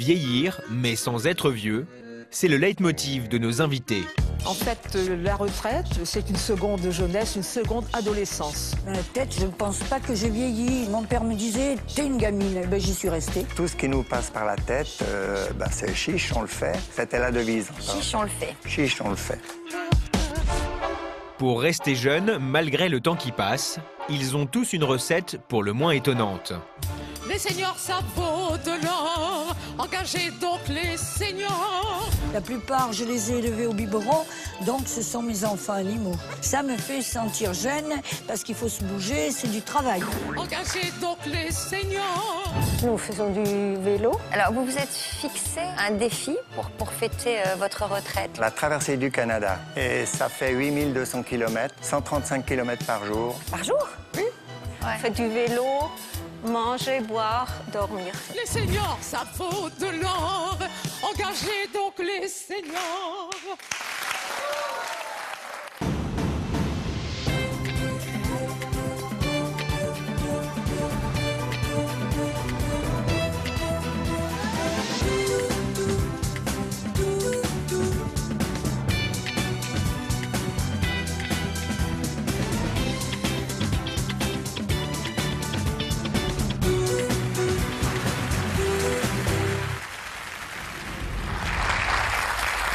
vieillir, mais sans être vieux, c'est le leitmotiv de nos invités. En fait, la retraite, c'est une seconde jeunesse, une seconde adolescence. La tête, je ne pense pas que j'ai vieilli. Mon père me disait, t'es une gamine. Ben, j'y suis restée. Tout ce qui nous passe par la tête, c'est chiche, on le fait. C'était la devise. Chiche, on le fait. Chiche, on le fait. Pour rester jeunes, malgré le temps qui passe, ils ont tous une recette pour le moins étonnante. Les seniors, ça vaut de l'or. Engagez donc les seniors. La plupart, je les ai élevés au biberon, donc ce sont mes enfants animaux. Ça me fait sentir jeune, parce qu'il faut se bouger, c'est du travail. Engagez donc les seniors. Nous faisons du vélo. Alors, vous vous êtes fixé un défi pour fêter votre retraite. La traversée du Canada. Et ça fait 8200 km, 135 km par jour. Par jour? Oui. Ouais. Faites du vélo, manger, boire, dormir. Les seniors, ça vaut de l'or. Engagez donc les seniors.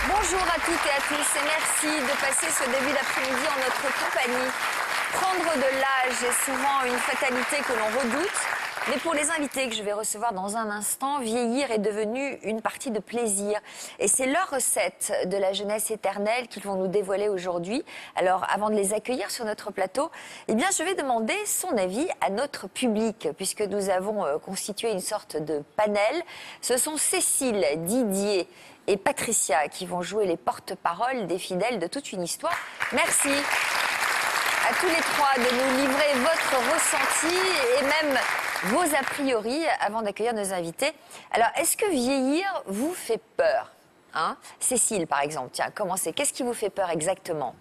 Bonjour à toutes et à tous et merci de passer ce début d'après-midi en notre compagnie. Prendre de l'âge est souvent une fatalité que l'on redoute, mais pour les invités que je vais recevoir dans un instant, vieillir est devenu une partie de plaisir. Et c'est leur recette de la jeunesse éternelle qu'ils vont nous dévoiler aujourd'hui. Alors avant de les accueillir sur notre plateau, eh bien, je vais demander son avis à notre public, puisque nous avons constitué une sorte de panel. Ce sont Cécile, Didier et Patricia qui vont jouer les porte-paroles des fidèles de toute une histoire. Merci à tous les trois de nous livrer votre ressenti et même vos a priori avant d'accueillir nos invités. Alors, est-ce que vieillir vous fait peur, hein? Cécile, par exemple, tiens, commencez. Qu'est-ce qui vous fait peur exactement?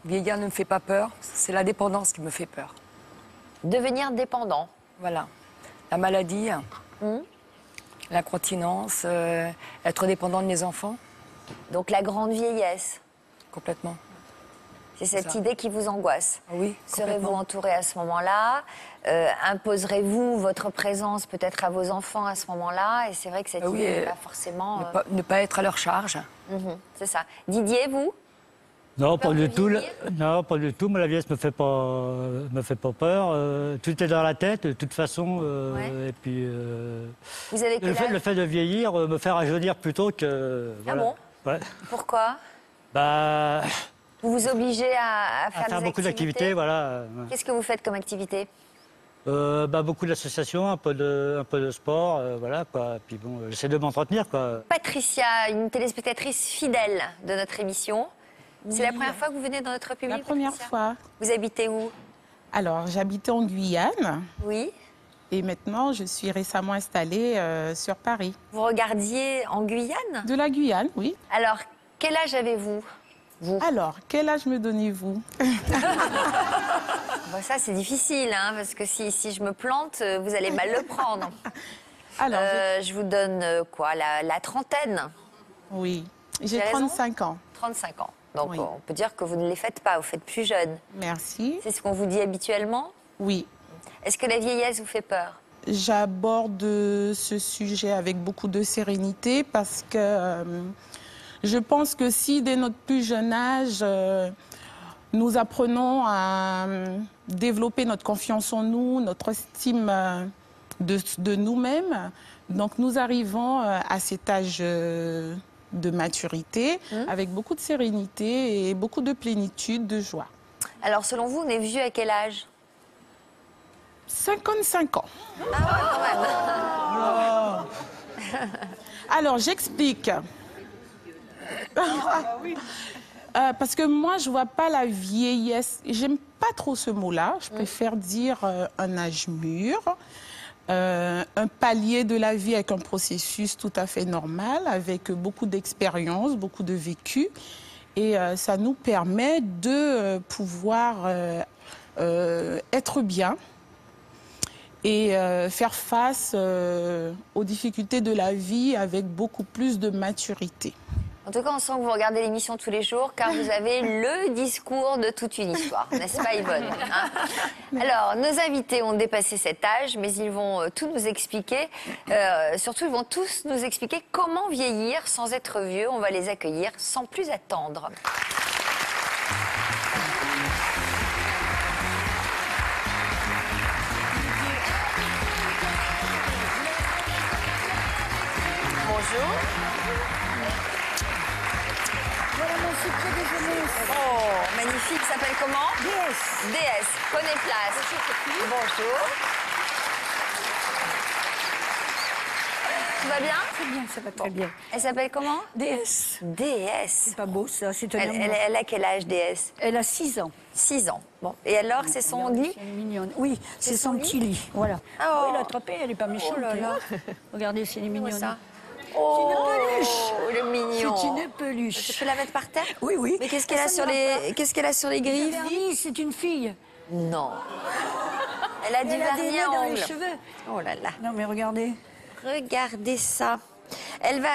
Vieillir ne me fait pas peur, c'est la dépendance qui me fait peur. Devenir dépendant. Voilà. La maladie, l'incontinence, être dépendant de mes enfants. Donc la grande vieillesse. Complètement. C'est cette idée qui vous angoisse. Oui, serez-vous entouré à ce moment-là? Imposerez-vous votre présence peut-être à vos enfants à ce moment-là? Et c'est vrai que cette idée n'est pas forcément... Ne pas être à leur charge. C'est ça. Didier, vous? Non, pas du tout. Non, pas du tout. Mais la vieillesse me fait pas peur. Tout est dans la tête, de toute façon. Et puis, vous avez quel âge? Le fait de vieillir me fait rajeunir plutôt que. Voilà. Ah bon? Ouais. Pourquoi? Bah. Vous vous obligez à faire beaucoup d'activités, voilà. Qu'est-ce que vous faites comme activité? Beaucoup d'associations, un peu de sport, voilà quoi. Puis bon, j'essaie de m'entretenir quoi. Patricia, une téléspectatrice fidèle de notre émission. Oui. C'est la première fois que vous venez dans notre public? La première fois. Vous habitez où? Alors, j'habitais en Guyane. Oui. Et maintenant, je suis récemment installée sur Paris. Vous regardiez en Guyane? De la Guyane, oui. Alors, quel âge avez-vous? Alors, quel âge me donnez-vous? Bon, ça, c'est difficile, hein, parce que si je me plante, vous allez mal le prendre. Alors, je vous donne quoi, la trentaine? Oui, j'ai 35 ans. 35 ans. Donc, oui. On peut dire que vous ne les faites pas, vous faites plus jeune. Merci. C'est ce qu'on vous dit habituellement? Oui. Est-ce que la vieillesse vous fait peur? J'aborde ce sujet avec beaucoup de sérénité parce que je pense que si, dès notre plus jeune âge, nous apprenons à développer notre confiance en nous, notre estime de nous-mêmes, donc nous arrivons à cet âge de maturité avec beaucoup de sérénité et beaucoup de plénitude, de joie. Alors, selon vous, on est vieux à quel âge? 55 ans. Ah ouais, quand même. Alors, j'explique. Parce que moi, je ne vois pas la vieillesse. J'aime pas trop ce mot-là. Je préfère dire un âge mûr, un palier de la vie avec un processus tout à fait normal, avec beaucoup d'expérience, beaucoup de vécu. Et ça nous permet de pouvoir être bien et faire face aux difficultés de la vie avec beaucoup plus de maturité. En tout cas, on sent que vous regardez l'émission tous les jours car vous avez le discours de toute une histoire, n'est-ce pas Yvonne, hein? Alors, nos invités ont dépassé cet âge, mais ils vont tout nous expliquer. Surtout, ils vont tous nous expliquer comment vieillir sans être vieux. On va les accueillir sans plus attendre. Bonjour. Voilà mon secret de jeunesse. Oh, magnifique. S'appelle comment? DS. DS. Prenez place. Bonjour. Tout va bien? Très bien, ça va très bien. Elle s'appelle comment? DS. DS. C'est pas beau ça, c'est un amour. Elle a quel âge, DS? Elle a 6 ans. 6 ans. Bon. Et alors, c'est son lit? C'est mignonne. Oui, c'est son son petit lit. Voilà. Oh. Elle l'a attrapée, elle est pas méchante. Oh là là. Regardez, c'est une mignonne. ça? C'est une peluche. Le mignon. C'est une peluche. Je peux la mettre par terre? Oui, oui. Mais qu'est-ce qu'elle a sur les griffes? Vernis, c'est une fille. Non. Elle a du Elle a des vernis nœuds à dans les ongles. cheveux. Oh là là. Non, mais regardez. Regardez ça. Elle va...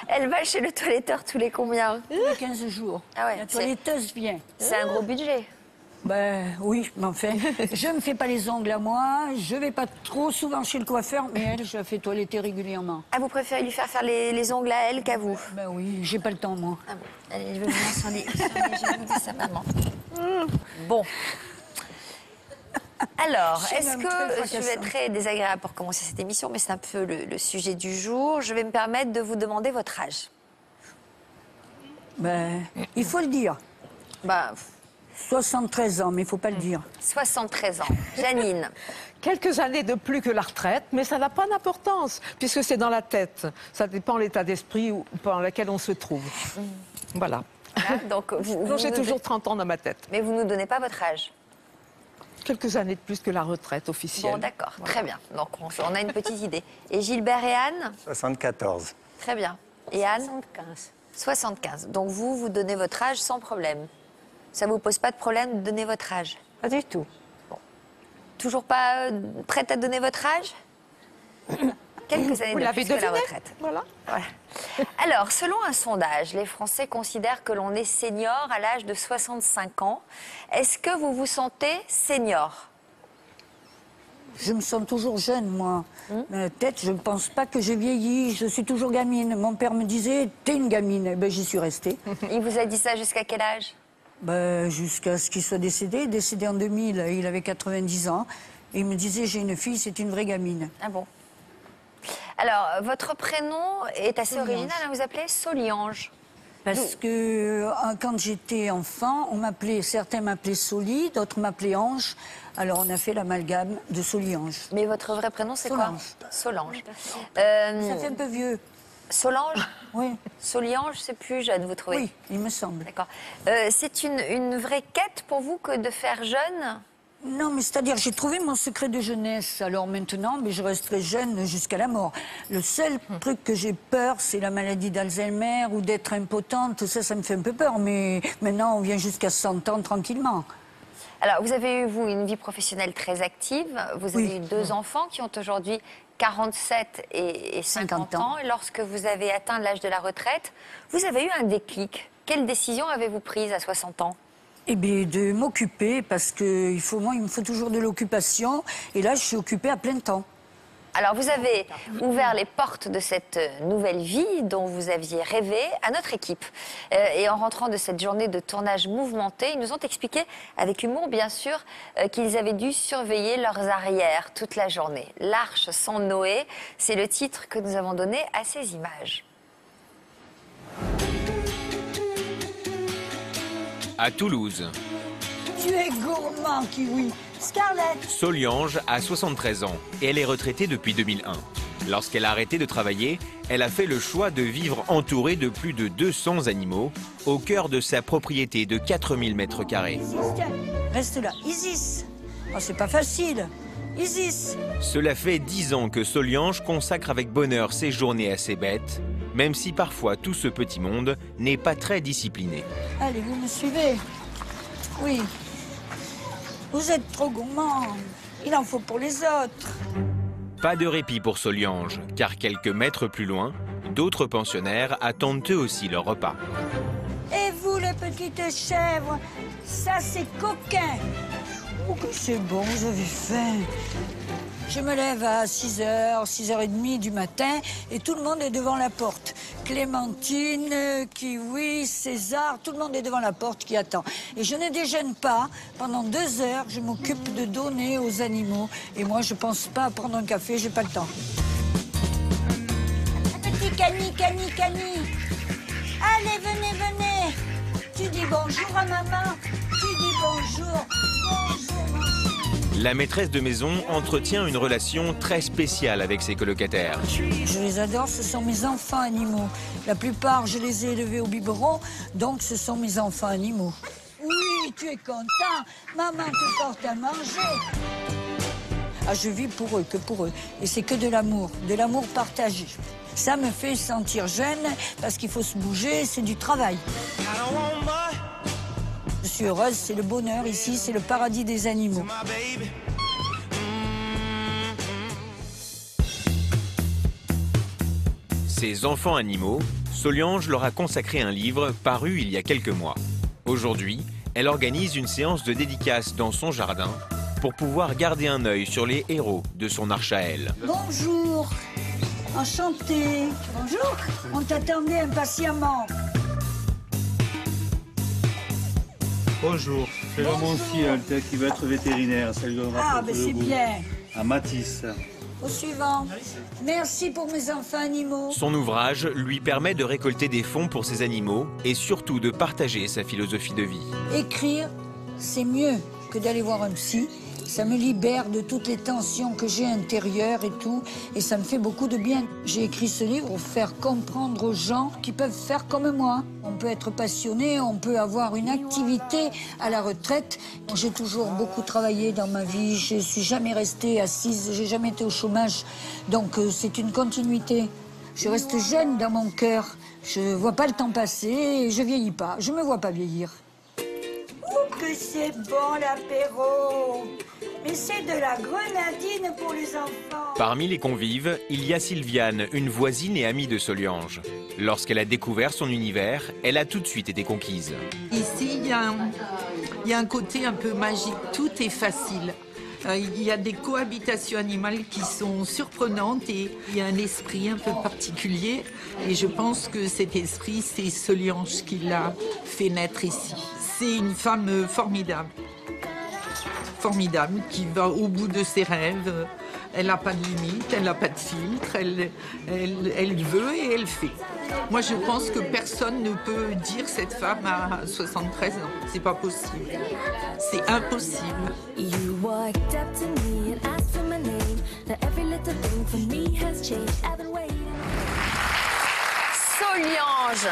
Elle va chez le toiletteur tous les combien? Tous les 15 jours. Ah ouais, La toiletteuse vient. C'est un gros budget. Ben oui, mais enfin, je me fais pas les ongles à moi, je vais pas trop souvent chez le coiffeur, mais elle, je la fais toiletter régulièrement. Ah, vous préférez lui faire les ongles à elle qu'à vous? Ben oui, j'ai pas le temps, moi. Ah bon. Allez, je vais venir sur les genoux de sa maman. Bon. Alors, C'est est-ce même que très je vais fracassant. être très désagréable pour commencer cette émission, mais c'est un peu le sujet du jour. Je vais me permettre de vous demander votre âge. Ben, il faut le dire. Bah, 73 ans, mais il faut pas le dire. 73 ans. Janine. Quelques années de plus que la retraite, mais ça n'a pas d'importance, puisque c'est dans la tête. Ça dépend de l'état d'esprit dans lequel on se trouve. Voilà. Voilà, donc Donc j'ai toujours 30 ans dans ma tête. Mais vous ne nous donnez pas votre âge. Quelques années de plus que la retraite officielle. Bon, d'accord. Très bien. Donc, on a une petite idée. Et Gilbert et Anne? 74. Très bien. Et Anne? 75. 75. Donc, vous donnez votre âge sans problème. Ça ne vous pose pas de problème de donner votre âge? Pas du tout. Toujours pas prête à donner votre âge? Quelques années Vous de l'avez plus que la deviné. retraite. Voilà. Voilà. Alors, selon un sondage, les Français considèrent que l'on est senior à l'âge de 65 ans. Est-ce que vous vous sentez senior? Je me sens toujours jeune, moi. Peut-être, je ne pense pas que j'ai vieilli. Je suis toujours gamine. Mon père me disait, t'es une gamine. Eh ben, j'y suis restée. Il vous a dit ça jusqu'à quel âge? Ben, jusqu'à ce qu'il soit décédé. Décédé en 2000, il avait 90 ans. Et il me disait, j'ai une fille, c'est une vraie gamine. Ah bon? Alors, votre prénom est assez Soliange. original, hein, vous appelez Soliange. Parce que quand j'étais enfant, certains m'appelaient Soli, d'autres m'appelaient Ange. Alors on a fait l'amalgame de Soliange. Mais votre vrai prénom, c'est quoi? Solange. Solange. Ça fait un peu vieux. Solange? Oui, Soliange, c'est plus jeune, vous trouvez? oui, il me semble. D'accord. C'est une vraie quête pour vous que de faire jeune? Non, mais c'est-à-dire, j'ai trouvé mon secret de jeunesse. Alors maintenant, mais je resterai jeune jusqu'à la mort. Le seul truc que j'ai peur, c'est la maladie d'Alzheimer ou d'être impotente. Ça me fait un peu peur. Mais maintenant, on vient jusqu'à 100 ans tranquillement. Alors, vous avez eu, vous, une vie professionnelle très active. Vous avez eu 2 enfants qui ont aujourd'hui 47 et 50 ans. Et lorsque vous avez atteint l'âge de la retraite, vous avez eu un déclic. Quelle décision avez-vous prise à 60 ans? Eh bien, de m'occuper, parce que moi, il me faut toujours de l'occupation. Et là, je suis occupée à plein temps. Alors, vous avez ouvert les portes de cette nouvelle vie dont vous aviez rêvé à notre équipe. Et en rentrant de cette journée de tournage mouvementée, ils nous ont expliqué, avec humour bien sûr, qu'ils avaient dû surveiller leurs arrières toute la journée. L'Arche sans Noé, c'est le titre que nous avons donné à ces images. À Toulouse, Tu es gourmand, Kiwi. Scarlett. Soliange a 73 ans et elle est retraitée depuis 2001. Lorsqu'elle a arrêté de travailler, elle a fait le choix de vivre entourée de plus de 200 animaux au cœur de sa propriété de 4000 mètres carrés. Tiens, reste là. Isis. Oh, c'est pas facile. Isis. Cela fait 10 ans que Soliange consacre avec bonheur ses journées à ses bêtes, même si parfois tout ce petit monde n'est pas très discipliné. Allez, vous me suivez? Oui. Vous êtes trop gourmand. Il en faut pour les autres. Pas de répit pour Soliange, car quelques mètres plus loin, d'autres pensionnaires attendent eux aussi leur repas. Et vous, les petites chèvres, ça c'est coquin. Oh que c'est bon, vous avez faim. Je me lève à 6h, 6h30 du matin et tout le monde est devant la porte. Clémentine, Kiwi, César, tout le monde est devant la porte qui attend. Et je ne déjeune pas. Pendant 2 heures, je m'occupe de donner aux animaux. Et moi, je pense pas à prendre un café, j'ai pas le temps. Petit Cani, Cani, Cani. Allez, venez, venez. Tu dis bonjour à maman. Tu dis bonjour. Bonjour, mon chien. La maîtresse de maison entretient une relation très spéciale avec ses colocataires. Je les adore, ce sont mes enfants animaux. La plupart, je les ai élevés au biberon, donc ce sont mes enfants animaux. Oui, tu es content, maman te porte à manger. Ah, je vis pour eux, que pour eux. Et c'est que de l'amour partagé. Ça me fait sentir jeune, parce qu'il faut se bouger, c'est du travail. Je suis heureuse, c'est le bonheur ici, c'est le paradis des animaux. Ces enfants animaux, Soliange leur a consacré un livre paru il y a quelques mois. Aujourd'hui, elle organise une séance de dédicace dans son jardin pour pouvoir garder un œil sur les héros de son arche à elle. Bonjour, enchantée. Bonjour, on t'attendait impatiemment. Bonjour, c'est le monsieur qui va être vétérinaire. Ça lui donnera Ah, ben c'est bien. À Matisse. Au suivant. Merci pour mes enfants animaux. Son ouvrage lui permet de récolter des fonds pour ses animaux et surtout de partager sa philosophie de vie. Écrire, c'est mieux que d'aller voir un psy. Ça me libère de toutes les tensions que j'ai intérieures et tout. Et ça me fait beaucoup de bien. J'ai écrit ce livre pour faire comprendre aux gens qui peuvent faire comme moi. On peut être passionné, on peut avoir une activité à la retraite. J'ai toujours beaucoup travaillé dans ma vie. Je ne suis jamais restée assise, j'ai jamais été au chômage. Donc c'est une continuité. Je reste jeune dans mon cœur. Je ne vois pas le temps passer et je vieillis pas. Je ne me vois pas vieillir. Oh, que c'est bon l'apéro! Mais c'est de la grenadine pour les enfants. Parmi les convives, il y a Sylviane, une voisine et amie de Soliange. Lorsqu'elle a découvert son univers, elle a tout de suite été conquise. Ici, il y a un côté un peu magique. Tout est facile. Il y a des cohabitations animales qui sont surprenantes et il y a un esprit un peu particulier. Et je pense que cet esprit, c'est Soliange qui l'a fait naître ici. C'est une femme formidable. Formidable, qui va au bout de ses rêves. Elle n'a pas de limite, elle n'a pas de filtre, elle veut et elle fait. Moi, je pense que personne ne peut dire cette femme a 73 ans. C'est pas possible. C'est impossible. Soliange.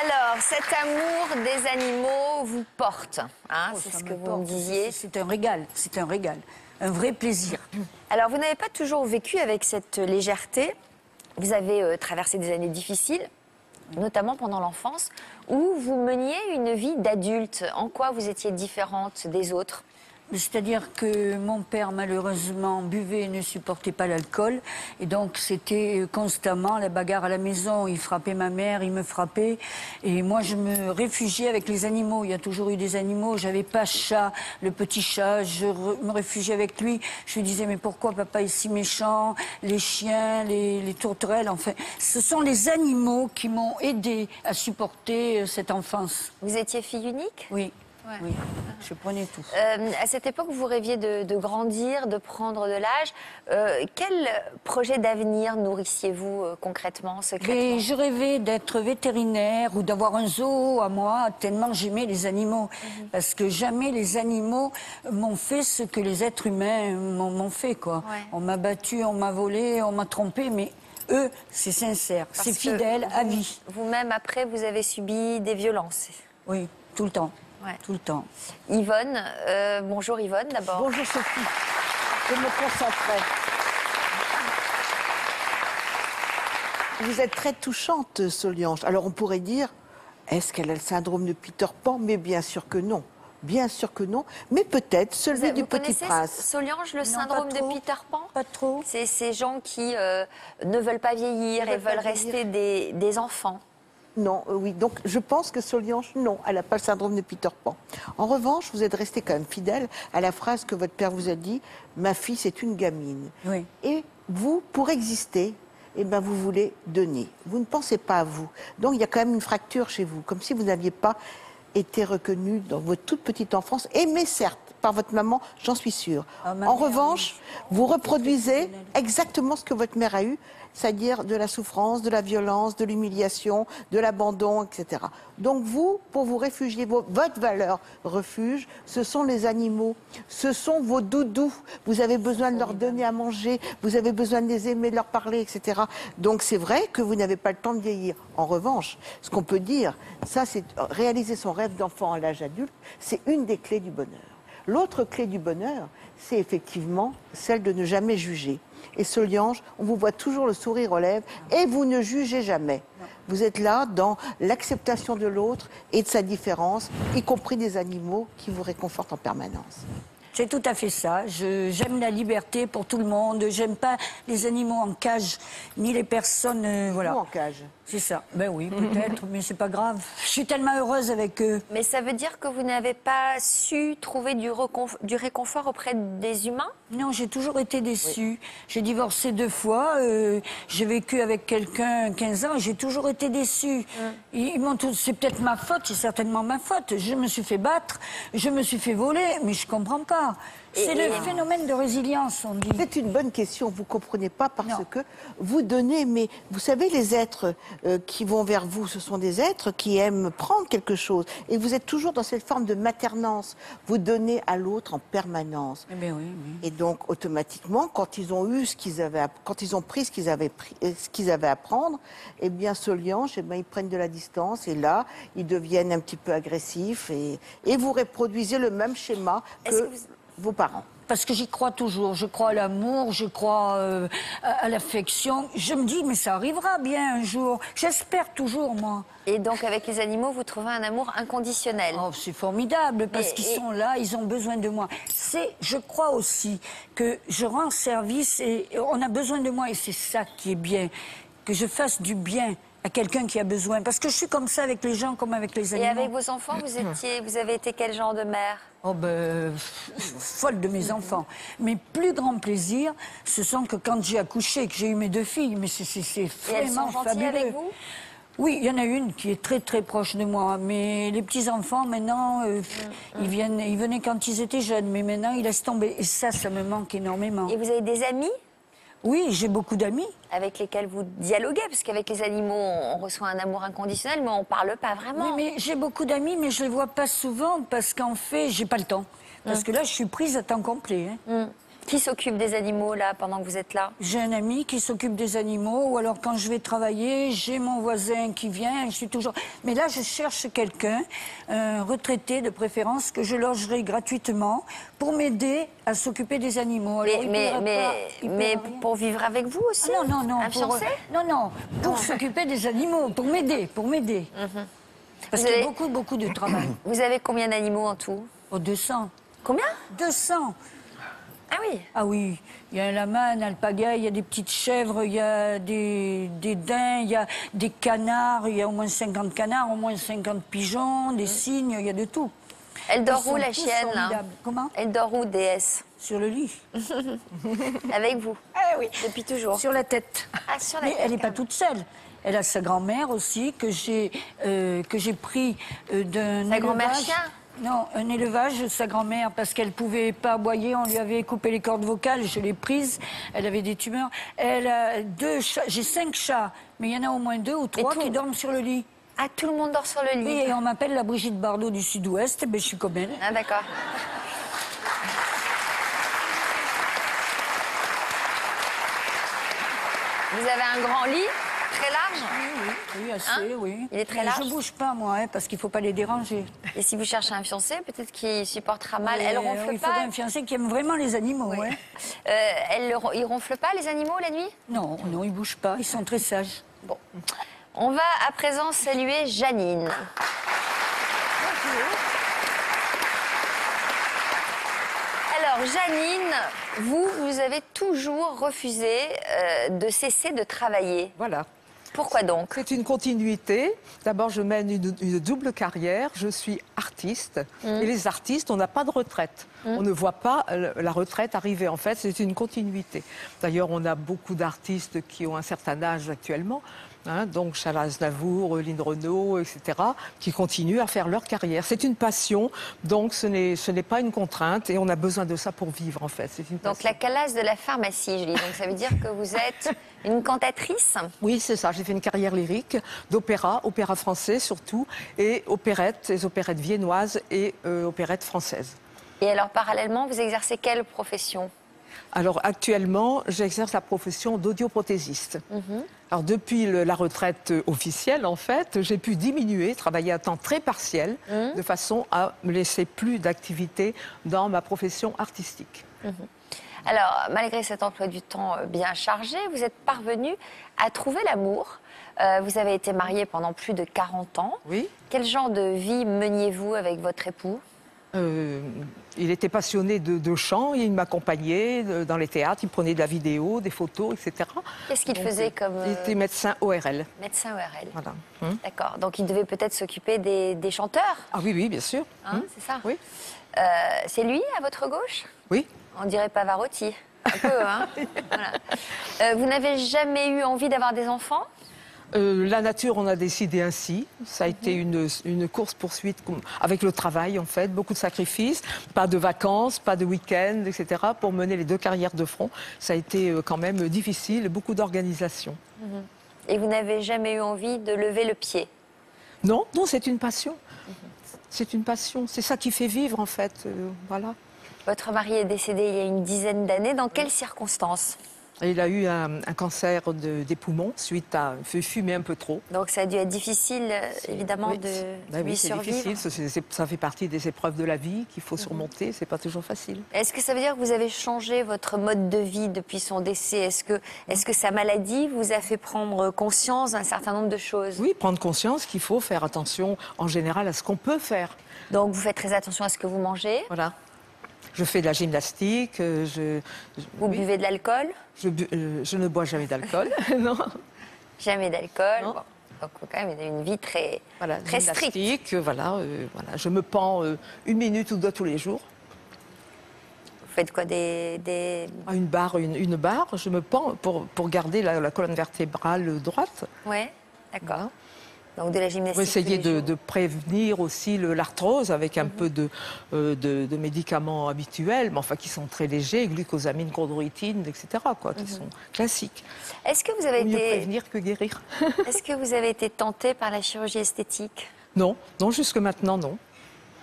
Alors, cet amour des animaux vous porte, hein, c'est ce que vous me disiez. C'est un régal, un vrai plaisir. Alors, vous n'avez pas toujours vécu avec cette légèreté. Vous avez traversé des années difficiles, notamment pendant l'enfance, où vous meniez une vie d'adulte. En quoi vous étiez différente des autres ? C'est-à-dire que mon père, malheureusement, buvait et ne supportait pas l'alcool. Et donc, c'était constamment la bagarre à la maison. Il frappait ma mère, il me frappait. Et moi, je me réfugiais avec les animaux. Il y a toujours eu des animaux. J'avais pas chat, le petit chat. Je me réfugiais avec lui. Je lui disais, mais pourquoi papa est si méchant? Les chiens, les tourterelles, enfin. Ce sont les animaux qui m'ont aidé à supporter cette enfance. Vous étiez fille unique ? Oui. Ouais. Oui, je prenais tout. À cette époque, vous rêviez de grandir, de prendre de l'âge. Quel projet d'avenir nourrissiez-vous concrètement, secrètement ? Je rêvais d'être vétérinaire ou d'avoir un zoo à moi, tellement j'aimais les animaux. Parce que jamais les animaux m'ont fait ce que les êtres humains m'ont fait, quoi. Ouais. On m'a battu, on m'a volé, on m'a trompé, mais eux, c'est sincère, c'est fidèle à vie. Vous-même, après, vous avez subi des violences. Oui, tout le temps. Ouais. Tout le temps. Yvonne, bonjour Yvonne d'abord. Bonjour Sophie, je me concentrais. Vous êtes très touchante, Soliange. Alors on pourrait dire, Est-ce qu'elle a le syndrome de Peter Pan? Mais bien sûr que non. Bien sûr que non, mais peut-être celui du Petit Prince. Solange, le syndrome de Peter Pan? Pas trop. C'est ces gens qui ne veulent pas vieillir et veulent rester des enfants. Non, oui. Donc, je pense que Solange, non, elle n'a pas le syndrome de Peter Pan. En revanche, vous êtes resté quand même fidèle à la phrase que votre père vous a dit, « Ma fille, c'est une gamine. » Oui. Et vous, pour exister, eh ben, vous voulez donner. Vous ne pensez pas à vous. Donc, il y a quand même une fracture chez vous, comme si vous n'aviez pas été reconnu dans votre toute petite enfance, aimé certes par votre maman, j'en suis sûre. En revanche, vous reproduisez exactement ce que votre mère a eu, c'est-à-dire de la souffrance, de la violence, de l'humiliation, de l'abandon, etc. Donc vous, pour vous réfugier, votre valeur refuge, ce sont les animaux, ce sont vos doudous. Vous avez besoin de leur donner à manger, vous avez besoin de les aimer, de leur parler, etc. Donc c'est vrai que vous n'avez pas le temps de vieillir. En revanche, ce qu'on peut dire, ça c'est réaliser son rêve d'enfant à l'âge adulte, c'est une des clés du bonheur. L'autre clé du bonheur, c'est effectivement celle de ne jamais juger. Et Solange, on vous voit toujours le sourire aux lèvres et vous ne jugez jamais. Vous êtes là dans l'acceptation de l'autre et de sa différence, y compris des animaux qui vous réconfortent en permanence. C'est tout à fait ça. J'aime la liberté pour tout le monde. J'aime pas les animaux en cage, ni les personnes... voilà. Ou en cage. C'est ça. Ben oui, peut-être, mais c'est pas grave. Je suis tellement heureuse avec eux. Mais ça veut dire que vous n'avez pas su trouver du réconfort auprès des humains? Non, j'ai toujours été déçue. Oui. J'ai divorcé 2 fois. J'ai vécu avec quelqu'un 15 ans. J'ai toujours été déçue. C'est peut-être ma faute, c'est certainement ma faute. Je me suis fait battre, je me suis fait voler, mais je comprends pas. C'est le phénomène de résilience, on dit. C'est une bonne question, vous ne comprenez pas parce que vous donnez, mais vous savez, les êtres qui vont vers vous, ce sont des êtres qui aiment prendre quelque chose. Et vous êtes toujours dans cette forme de maternance. Vous donnez à l'autre en permanence. Eh bien, oui. Et donc, automatiquement, quand ils ont eu quand ils ont pris ce qu'ils avaient à prendre, eh bien, Solange, eh bien, ils prennent de la distance et là, ils deviennent un petit peu agressifs et vous reproduisez le même schéma que vos parents. Parce que j'y crois toujours. Je crois à l'amour, je crois à l'affection. Je me dis, mais ça arrivera bien un jour. J'espère toujours, moi. Et donc, avec les animaux, vous trouvez un amour inconditionnel? Oh, c'est formidable, parce qu'ils sont là, ils ont besoin de moi. Je crois aussi que je rends service et on a besoin de moi. Et c'est ça qui est bien. Que je fasse du bien à quelqu'un qui a besoin. Parce que je suis comme ça avec les gens, comme avec les animaux. Et avec vos enfants, vous avez été quel genre de mère? Oh ben, folle de mes enfants. Mes plus grands plaisirs, ce sont que quand j'ai accouché, que j'ai eu mes 2 filles, mais c'est vraiment fabuleux. Avec vous? Oui, il y en a une qui est très très proche de moi, mais les petits-enfants, maintenant, ils venaient quand ils étaient jeunes, mais maintenant, ils laissent tomber. Et ça me manque énormément. Et vous avez des amis? Oui, j'ai beaucoup d'amis. Avec lesquels vous dialoguez, parce qu'avec les animaux, on reçoit un amour inconditionnel, mais on ne parle pas vraiment. Oui, mais j'ai beaucoup d'amis, mais je ne les vois pas souvent, parce qu'en fait, j'ai pas le temps. Parce que là, je suis prise à temps complet. Qui s'occupe des animaux, là, pendant que vous êtes là? J'ai un ami qui s'occupe des animaux, ou alors quand je vais travailler, j'ai mon voisin qui vient, je suis toujours... Mais là, je cherche quelqu'un, un retraité de préférence, que je logerai gratuitement pour m'aider à s'occuper des animaux. Alors, mais pour vivre avec vous aussi? Ah non. Un fiancé? Non, pour s'occuper des animaux, pour m'aider. Parce qu'il y a beaucoup de travail. Vous avez combien d'animaux en tout? Oh, 200. Combien? 200. Ah oui? Ah oui, il y a un lama, un alpaga, il y a des petites chèvres, il y a des daims, il y a des canards, il y a au moins 50 canards, au moins 50 pigeons, des cygnes, il y a de tout. Elle dort où, la chienne, là? Comment? Elle dort où, déesse? Sur le lit. Avec vous? Ah oui. Depuis toujours? Sur la tête. Ah, sur la Mais tête. elle n'est pas toute seule. Elle a sa grand-mère aussi, que j'ai pris d'un élevage. Sa grand-mère chien? Non, un élevage, sa grand-mère, parce qu'elle ne pouvait pas aboyer, on lui avait coupé les cordes vocales, je l'ai prise, elle avait des tumeurs. Elle a 2 chats, j'ai 5 chats, mais il y en a au moins 2 ou 3 qui dorment sur le lit. Ah, tout le monde dort sur le lit? Oui, et on m'appelle la Brigitte Bardot du Sud-Ouest, ben je suis comme elle. Ah, d'accord. Vous avez un grand lit? Très large? Oui, assez, oui. Il est très large? Je ne bouge pas, moi, parce qu'il ne faut pas les déranger. Et si vous cherchez un fiancé, peut-être qu'il supportera mal. Elle ronfle pas? Il faudrait un fiancé qui aime vraiment les animaux, oui. Ils ronflent pas, les animaux, la nuit? Non, ils ne bougent pas, ils sont très sages. Bon. On va à présent saluer Janine. Alors Janine, vous avez toujours refusé de cesser de travailler. Voilà. Pourquoi donc? C'est une continuité. D'abord, je mène une double carrière. Je suis artiste. Et les artistes, on n'a pas de retraite. On ne voit pas la retraite arriver. En fait, c'est une continuité. D'ailleurs, on a beaucoup d'artistes qui ont un certain âge actuellement. Donc Charles Aznavour, Lynn Renaud, etc., qui continuent à faire leur carrière. C'est une passion, donc ce n'est pas une contrainte et on a besoin de ça pour vivre en fait. Une donc la calasse de la pharmacie, je dis. Donc ça veut dire que vous êtes une cantatrice? Oui, c'est ça. J'ai fait une carrière lyrique, d'opéra, opéra français surtout, et opérettes, les opérettes viennoises et opérettes françaises. Et alors parallèlement, vous exercez quelle profession? Alors actuellement, j'exerce la profession d'audioprothésiste. Alors depuis la retraite officielle, en fait, j'ai pu diminuer, travailler à temps très partiel, de façon à me laisser plus d'activité dans ma profession artistique. Alors, malgré cet emploi du temps bien chargé, vous êtes parvenu à trouver l'amour. Vous avez été marié pendant plus de 40 ans. Oui. Quel genre de vie meniez-vous avec votre époux? Il était passionné de chant, il m'accompagnait dans les théâtres, il prenait de la vidéo, des photos, etc. Qu'est-ce qu'il faisait comme... Il était médecin ORL. Médecin ORL. Voilà. D'accord, donc il devait peut-être s'occuper des chanteurs? Ah oui, oui, bien sûr. C'est ça? Oui. C'est lui, à votre gauche? Oui. On dirait Pavarotti, un peu, hein. Voilà. Vous n'avez jamais eu envie d'avoir des enfants? La nature, on a décidé ainsi. Ça a été une course-poursuite avec le travail, en fait. Beaucoup de sacrifices, pas de vacances, pas de week-end, etc. Pour mener les deux carrières de front. Ça a été quand même difficile, beaucoup d'organisation. Et vous n'avez jamais eu envie de lever le pied? Non, non, c'est une passion. C'est une passion. C'est ça qui fait vivre, en fait. Voilà. Votre mari est décédé il y a une dizaine d'années. Dans quelles circonstances? Il a eu un cancer des poumons suite à fumer un peu trop. Donc ça a dû être difficile, évidemment, de lui survivre. C'est difficile, ça fait partie des épreuves de la vie qu'il faut surmonter, c'est pas toujours facile. Est-ce que ça veut dire que vous avez changé votre mode de vie depuis son décès? Est-ce que sa maladie vous a fait prendre conscience d'un certain nombre de choses? Oui, prendre conscience qu'il faut faire attention en général à ce qu'on peut faire. Donc vous faites très attention à ce que vous mangez? Voilà. Je fais de la gymnastique. Vous buvez de l'alcool? Je ne bois jamais d'alcool, non. Jamais d'alcool. Bon. Donc quand même, il y a une vie très, très stricte. Voilà, je me pends 1 minute ou 2 tous les jours. Vous faites quoi, Une barre, je me pends pour garder la colonne vertébrale droite. Oui, d'accord. Voilà. Donc de la gymnastique. Pour essayer de prévenir aussi l'arthrose avec un peu de médicaments habituels, mais enfin qui sont très légers, glucosamine, chondroïtine, etc., quoi, qui sont classiques. Est-ce que vous avez mieux prévenir que guérir. Est-ce que vous avez été tentée par la chirurgie esthétique? Non, non, jusque maintenant, non.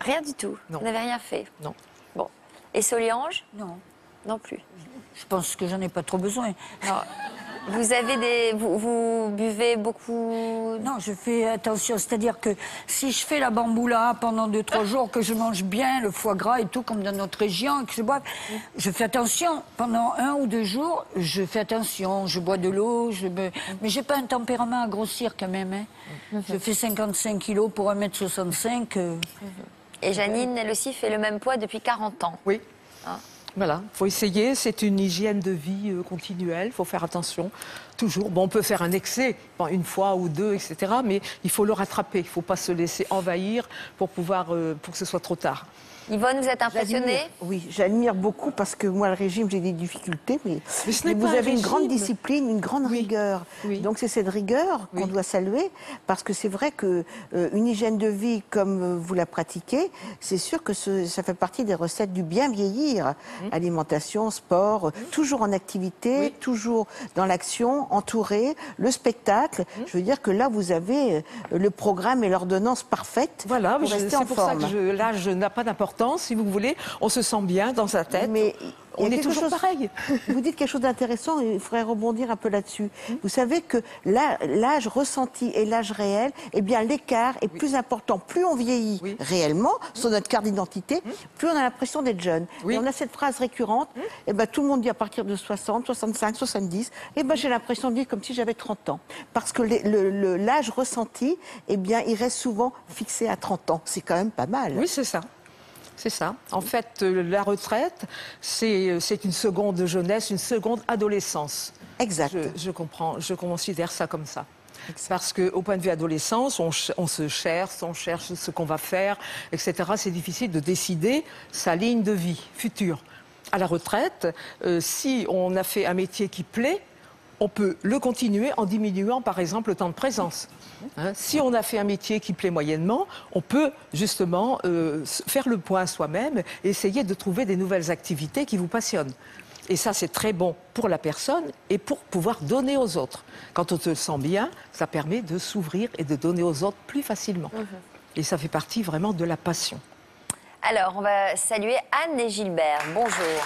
Rien du tout? Non. Vous n'avez rien fait? Non. Bon. Et Soliange? Non. Non plus. Je pense que j'en ai pas trop besoin. Non. Vous buvez beaucoup? Non, je fais attention. C'est-à-dire que si je fais la bamboula pendant 2-3 jours, que je mange bien le foie gras et tout, comme dans notre région, que je bois, je fais attention. Pendant 1 ou 2 jours, je fais attention. Je bois de l'eau, mais j'ai pas un tempérament à grossir quand même. Hein. Je fais 55 kilos pour 1m65. Et Janine, elle aussi, fait le même poids depuis 40 ans. Oui. Voilà, il faut essayer, c'est une hygiène de vie continuelle, il faut faire attention, toujours. Bon, on peut faire un excès, 1 fois ou 2, etc., mais il faut le rattraper, il ne faut pas se laisser envahir pour que ce soit trop tard. Yvonne, vous êtes impressionnée? Oui, j'admire beaucoup parce que moi, le régime, j'ai des difficultés, mais vous avez une grande discipline, une grande rigueur. Oui. Donc c'est cette rigueur qu'on doit saluer parce que c'est vrai qu'une hygiène de vie comme vous la pratiquez, c'est sûr que ça fait partie des recettes du bien vieillir. Alimentation, sport, toujours en activité, toujours dans l'action, entouré, le spectacle. Je veux dire que là, vous avez le programme et l'ordonnance parfaite pour rester en forme. C'est pour ça que l'âge n'a pas d'importance. important, si vous voulez. On se sent bien dans sa tête. Mais on est toujours pareil. Vous dites quelque chose d'intéressant, il faudrait rebondir un peu là-dessus. Vous savez que l'âge ressenti et l'âge réel, eh bien l'écart est plus important. Plus on vieillit réellement sur notre carte d'identité, plus on a l'impression d'être jeune. Et on a cette phrase récurrente, eh ben, tout le monde dit à partir de 60, 65, 70, eh ben, j'ai l'impression de vivre comme si j'avais 30 ans. Parce que l'âge ressenti, eh bien, il reste souvent fixé à 30 ans. C'est quand même pas mal. Oui, c'est ça. C'est ça. En fait, la retraite, c'est une seconde jeunesse, une seconde adolescence. Exact. Je comprends, je considère ça comme ça. Exact. Parce qu'au point de vue adolescence, on se cherche, on cherche ce qu'on va faire, etc. C'est difficile de décider sa ligne de vie future. À la retraite, si on a fait un métier qui plaît, on peut le continuer en diminuant, par exemple, le temps de présence. Si on a fait un métier qui plaît moyennement, on peut justement faire le point soi-même et essayer de trouver des nouvelles activités qui vous passionnent. Et ça, c'est très bon pour la personne et pour pouvoir donner aux autres. Quand on se sent bien, ça permet de s'ouvrir et de donner aux autres plus facilement. Et ça fait partie vraiment de la passion. Alors, on va saluer Anne et Gilbert. Bonjour.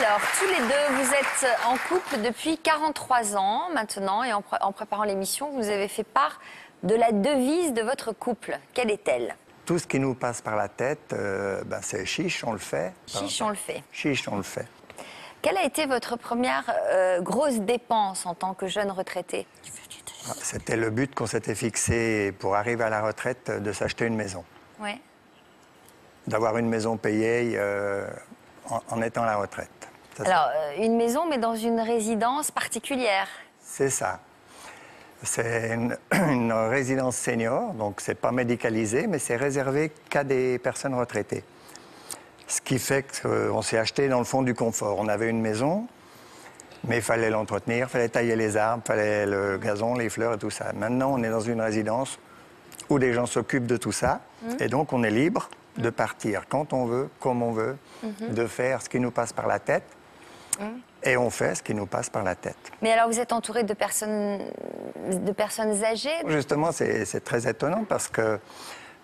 Alors, tous les deux, vous êtes en couple depuis 43 ans maintenant et en préparant l'émission, vous avez fait part de la devise de votre couple. Quelle est-elle? Tout ce qui nous passe par la tête, c'est chiche, on le fait. Chiche, on le fait. Chiche, on le fait. Quelle a été votre première grosse dépense en tant que jeune retraité? C'était le but qu'on s'était fixé pour arriver à la retraite, de s'acheter une maison. Ouais. D'avoir une maison payée en étant à la retraite. Alors, une maison, mais dans une résidence particulière. C'est ça. C'est une résidence senior, donc c'est pas médicalisé, mais c'est réservé qu'à des personnes retraitées. Ce qui fait qu'on s'est acheté dans le fond du confort. On avait une maison, mais il fallait l'entretenir, il fallait tailler les arbres, il fallait le gazon, les fleurs et tout ça. Maintenant, on est dans une résidence où des gens s'occupent de tout ça, et donc on est libre de partir quand on veut, comme on veut, de faire ce qui nous passe par la tête. Et on fait ce qui nous passe par la tête. Mais alors, vous êtes entouré de personnes âgées? Justement, c'est très étonnant parce que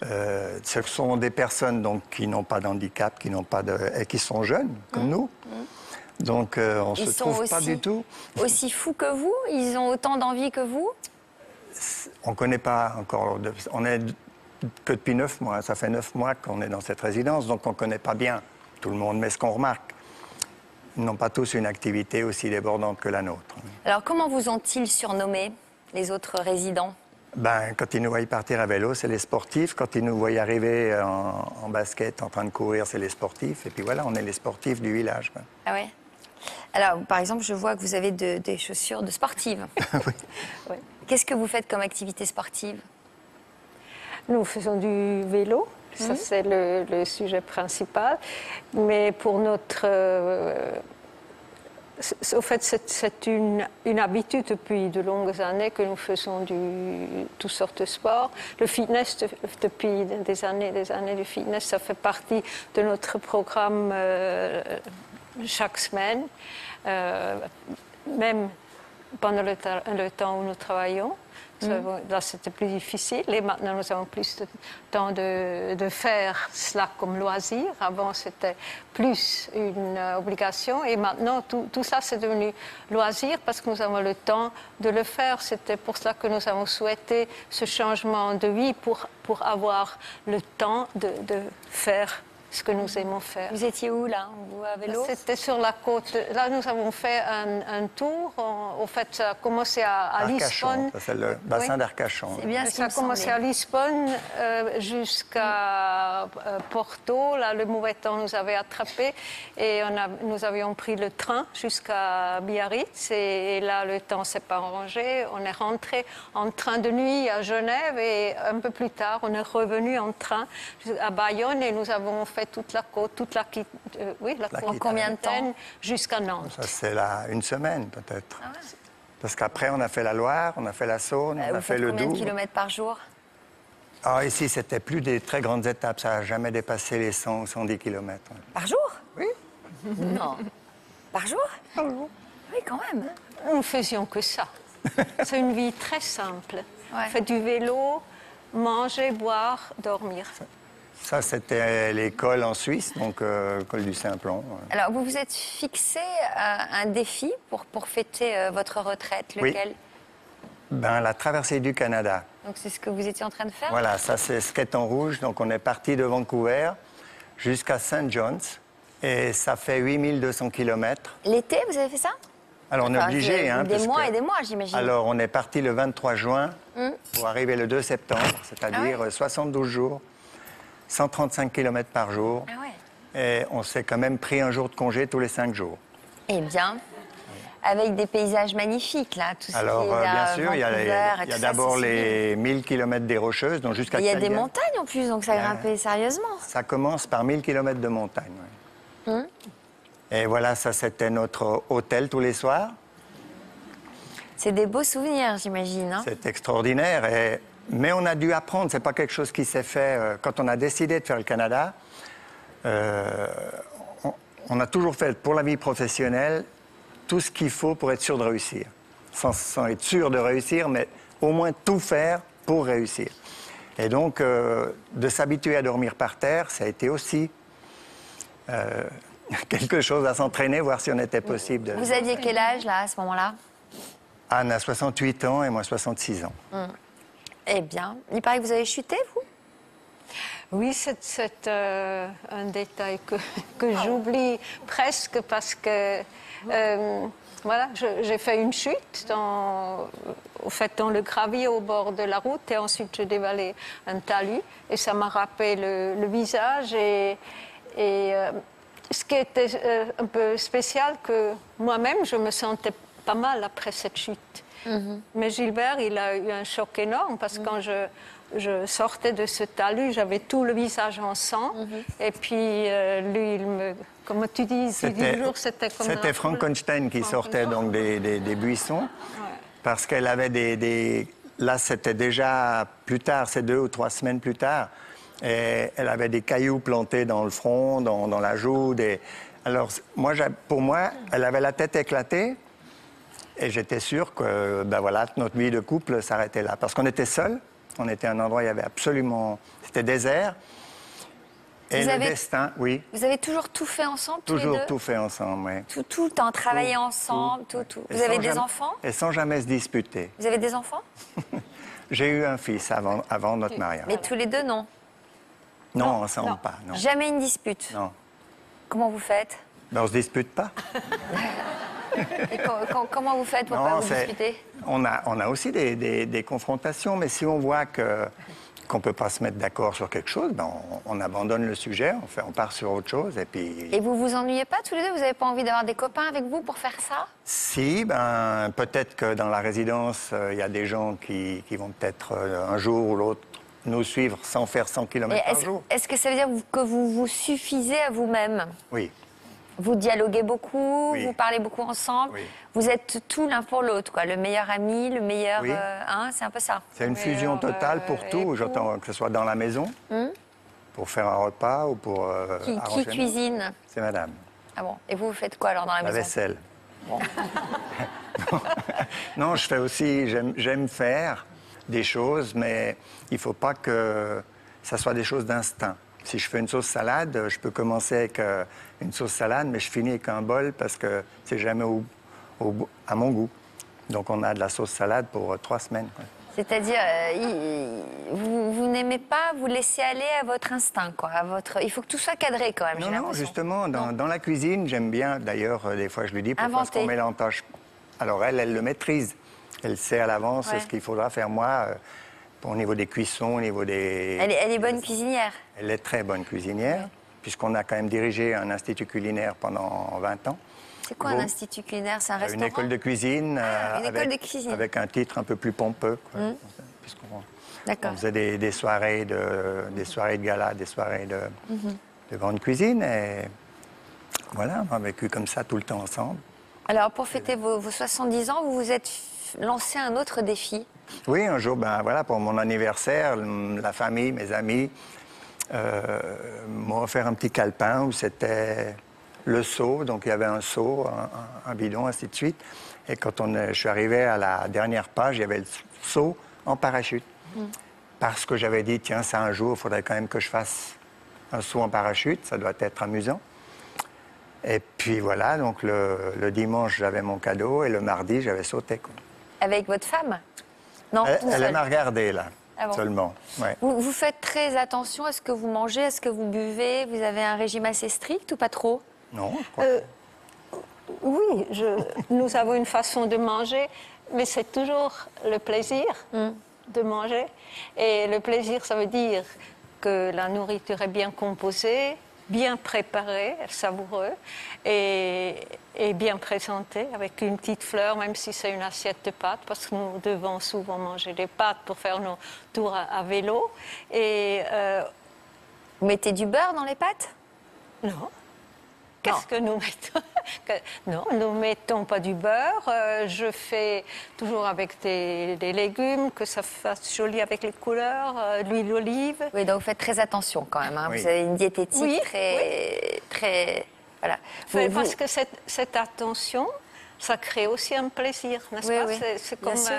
ce sont des personnes donc, qui n'ont pas d'handicap, et qui sont jeunes, comme nous. Donc, on ne se trouve pas du tout. Aussi fous que vous? Ils ont autant d'envie que vous? On ne connaît pas encore. On est que depuis 9 mois. Ça fait 9 mois qu'on est dans cette résidence, donc on ne connaît pas bien tout le monde. Mais ce qu'on remarque, ils n'ont pas tous une activité aussi débordante que la nôtre. Alors, comment vous ont-ils surnommé, les autres résidents? Quand ils nous voient partir à vélo, c'est les sportifs. Quand ils nous voient arriver en basket, en train de courir, c'est les sportifs. Et puis voilà, on est les sportifs du village. Ah ouais. Alors, par exemple, je vois que vous avez des chaussures de sportives. Oui. Ouais. Qu'est-ce que vous faites comme activité sportive? Nous faisons du vélo. Ça, c'est le sujet principal. Mais pour notre... au fait, c'est une habitude depuis de longues années que nous faisons toutes sortes de sports. Le fitness, depuis des années du fitness, ça fait partie de notre programme chaque semaine. Même pendant le temps où nous travaillons. Là, c'était plus difficile et maintenant, nous avons plus de temps de faire cela comme loisir. Avant, c'était plus une obligation et maintenant, tout ça, c'est devenu loisir parce que nous avons le temps de le faire. C'était pour cela que nous avons souhaité ce changement de vie pour avoir le temps de faire ce que nous aimons faire. Vous étiez où, là, vous, à vélo? C'était sur la côte. Là, nous avons fait un tour. Au fait, ça a commencé à Lisbonne. C'est le bassin d'Arcachon. C'est bien ça a commencé à Lisbonne jusqu'à Porto. Là, le mauvais temps nous avait attrapés. Et nous avions pris le train jusqu'à Biarritz. Et là, le temps ne s'est pas arrangé. On est rentré en train de nuit à Genève. Et un peu plus tard, on est revenu en train à Bayonne. Et nous avons fait toute la côte, la côte. En combien de temps? Jusqu'à Nantes. Ça, c'est là une semaine, peut-être. Ah ouais. Parce qu'après, on a fait la Loire, on a fait la Saône, on a fait le Doubs. Combien de kilomètres par jour? Ah, ici, c'était plus des très grandes étapes. Ça n'a jamais dépassé les 100 ou 110 kilomètres. Par jour? Oui. Non. Par jour? Par jour. Oui, quand même. Nous ne faisions que ça. C'est une vie très simple. Ouais. On fait du vélo, manger, boire, dormir. Ça, c'était l'école en Suisse, donc l'école du Simplon. Alors, vous vous êtes fixé un défi pour fêter votre retraite, lequel? Oui. Ben, la traversée du Canada. Donc, c'est ce que vous étiez en train de faire? Voilà, ça c'est Skate en rouge. Donc, on est parti de Vancouver jusqu'à St. John's et ça fait 8200 km. L'été, vous avez fait ça? Alors, on est obligé. Des mois et des mois, j'imagine. Alors, on est parti le 23 juin pour arriver le 2 septembre, c'est-à-dire 72 jours, 135 km par jour. Ah ouais. Et on s'est quand même pris un jour de congé tous les 5 jours. Eh bien, avec des paysages magnifiques, là, tout ce Alors, qui est bien sûr, il y a d'abord les les 1000 km des Rocheuses, donc jusqu'à il y a des Calgary. montagnes en plus, donc ça grimpait sérieusement. Ça commence par 1000 km de montagne. Ouais. Et voilà, ça c'était notre hôtel tous les soirs. C'est des beaux souvenirs, j'imagine. Hein? C'est extraordinaire. Mais on a dû apprendre, c'est pas quelque chose qui s'est fait quand on a décidé de faire le Canada. On a toujours fait pour la vie professionnelle tout ce qu'il faut pour être sûr de réussir. Sans être sûr de réussir, mais au moins tout faire pour réussir. Et donc, de s'habituer à dormir par terre, ça a été aussi quelque chose à s'entraîner, voir si on était possible. Vous aviez quel âge, là, à ce moment-là? Anne a 68 ans et moi 66 ans. Eh bien, il paraît que vous avez chuté, vous? Oui, c'est un détail que j'oublie presque parce que voilà, j'ai fait une chute dans le gravier au bord de la route et ensuite je dévalais un talus et ça m'a râpé le visage et ce qui était un peu spécial que moi-même je me sentais pas mal après cette chute. Mais Gilbert, il a eu un choc énorme parce que quand je sortais de ce talus, j'avais tout le visage en sang. Et puis, lui, comme tu dis, toujours, c'était comme... C'était Frankenstein qui sortait donc des buissons. Parce qu'elle avait Là, c'était déjà plus tard, c'est 2 ou 3 semaines plus tard. Et elle avait des cailloux plantés dans le front, dans la joue. Alors, pour moi, elle avait la tête éclatée. Et j'étais sûr que, ben voilà, notre vie de couple s'arrêtait là. Parce qu'on était seuls. On était à un endroit où il y avait absolument... C'était désert. Et le destin, oui. Vous avez toujours tout fait ensemble, tous les deux? Toujours tout fait ensemble, oui. Tout le temps, travailler ensemble, tout. Vous avez des enfants? Et sans jamais se disputer. Vous avez des enfants? J'ai eu un fils avant notre mariage. Mais tous les deux, non? Non, ensemble, pas. Non. Jamais une dispute? Non. Comment vous faites? Ben, on se dispute pas. Et comment vous faites pour pas vous disputer? On a aussi des confrontations, mais si on voit qu'on ne peut pas se mettre d'accord sur quelque chose, ben on abandonne le sujet, on part sur autre chose et puis... Et vous vous ennuyez pas tous les deux? Vous n'avez pas envie d'avoir des copains avec vous pour faire ça? Si, ben peut-être que dans la résidence, il y a des gens qui vont peut-être un jour ou l'autre nous suivre sans faire 100 km par jour. Est-ce que ça veut dire que vous vous suffisez à vous-même? Oui. Vous dialoguez beaucoup, oui. Vous parlez beaucoup ensemble, oui. Vous êtes tout l'un pour l'autre, quoi. Le meilleur ami, le meilleur... Oui. C'est un peu ça. C'est une fusion totale pour tout, j'entends que ce soit dans la maison, pour faire un repas ou pour Qui cuisine? C'est madame. Ah bon? Et vous faites quoi alors dans la maison? La vaisselle. Bon. Non, je fais aussi, j'aime faire des choses, mais il ne faut pas que ça soit des choses d'instinct. Si je fais une sauce salade, je peux commencer avec une sauce salade, mais je finis avec un bol parce que c'est jamais à mon goût. Donc on a de la sauce salade pour 3 semaines. C'est-à-dire, vous n'aimez pas vous laisser aller à votre instinct, quoi. Il faut que tout soit cadré quand même. Non, justement, dans la cuisine, j'aime bien, d'ailleurs, des fois je lui dis pourquoi est-ce qu'on met l'entache. Alors elle le maîtrise. Elle sait à l'avance ce qu'il faudra faire. Moi, au niveau des cuissons, au niveau des... Elle est bonne cuisinière. Elle est très bonne cuisinière, puisqu'on a quand même dirigé un institut culinaire pendant 20 ans. C'est quoi un institut culinaire? C'est un restaurant? Une école de cuisine, école de cuisine. Avec un titre un peu plus pompeux. D'accord. On faisait des soirées de gala, des soirées de grande cuisine. Et voilà, on a vécu comme ça tout le temps ensemble. Alors, pour fêter vos 70 ans, vous vous êtes lancé un autre défi. Oui, un jour, ben voilà, pour mon anniversaire, la famille, mes amis m'ont offert un petit calepin où c'était le seau. Donc il y avait un seau, un bidon, ainsi de suite. Et quand je suis arrivé à la dernière page, il y avait le seau en parachute. parce que j'avais dit, tiens, ça un jour, il faudrait quand même que je fasse un saut en parachute, ça doit être amusant. Et puis voilà, donc le dimanche, j'avais mon cadeau et le mardi, j'avais sauté, quoi. Avec votre femme? Non, Elle m'a regardé, là, Ah bon. seulement. Ouais. Vous faites très attention à ce que vous mangez, à ce que vous buvez. Vous avez un régime assez strict ou pas trop? Non, je crois. Oui, nous avons une façon de manger, mais c'est toujours le plaisir de manger. Et le plaisir, ça veut dire que la nourriture est bien composée, bien préparée, savoureux, et bien présentée, avec une petite fleur, même si c'est une assiette de pâtes, parce que nous devons souvent manger des pâtes pour faire nos tours à vélo. Et vous mettez du beurre dans les pâtes? Non. Qu'est-ce que nous mettons? Non, nous ne mettons pas du beurre. Je fais toujours avec des légumes, que ça fasse joli avec les couleurs, de l'huile d'olive. Oui, donc vous faites très attention quand même. Hein. Oui. Vous avez une diététique Oui, très... Voilà. Mais parce que cette attention, ça crée aussi un plaisir, n'est-ce pas? Oui. C'est Bien sûr.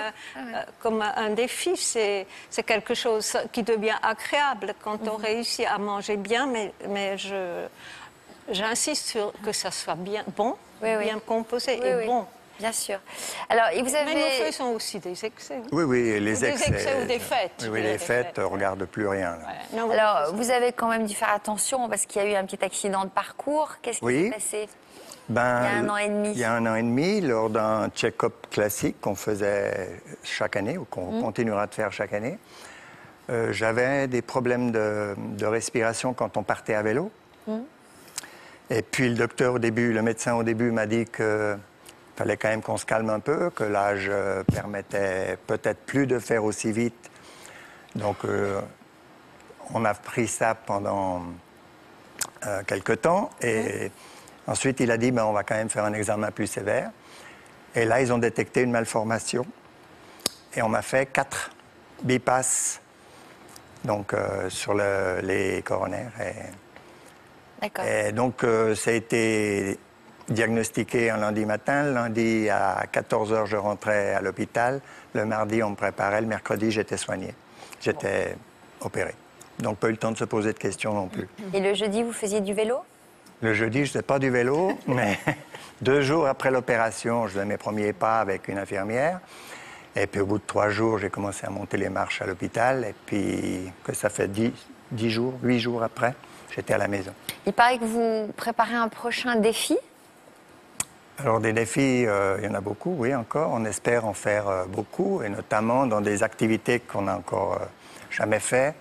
comme un défi, c'est quelque chose qui devient agréable quand on réussit à manger bien, mais j'insiste sur que ça soit bien bon, bien composé et bon. Bien sûr. Alors, et vous avez... Mais nous faisons aussi des excès. Oui, les Des excès ou des fêtes. Oui, les fêtes, on ne regarde plus rien. Là. Ouais. Non, Alors, vous avez quand même dû faire attention parce qu'il y a eu un petit accident de parcours. Qu'est-ce qui s'est passé? Il y a un an et demi. Il y a un an et demi, lors d'un check-up classique qu'on faisait chaque année, ou qu'on continuera de faire chaque année, j'avais des problèmes de respiration quand on partait à vélo. Et puis le médecin au début m'a dit qu'il fallait quand même qu'on se calme un peu, que l'âge permettait peut-être plus de faire aussi vite. Donc on a pris ça pendant quelques temps. Et ensuite il a dit, on va quand même faire un examen plus sévère. Et là, ils ont détecté une malformation. Et on m'a fait 4 bypass donc, sur les coronaires. Et donc, ça a été diagnostiqué un lundi matin. Le lundi, à 14h, je rentrais à l'hôpital. Le mardi, on me préparait. Le mercredi, j'étais soigné. J'étais opéré. Donc, pas eu le temps de se poser de questions non plus. Et le jeudi, vous faisiez du vélo? Le jeudi, je ne faisais pas du vélo, mais 2 jours après l'opération, je faisais mes premiers pas avec une infirmière. Et puis, au bout de 3 jours, j'ai commencé à monter les marches à l'hôpital. Et puis, que ça fait 8 jours après, j'étais à la maison. Il paraît que vous préparez un prochain défi? Alors, des défis, il y en a beaucoup, oui, encore. On espère en faire beaucoup, et notamment dans des activités qu'on n'a encore jamais fait.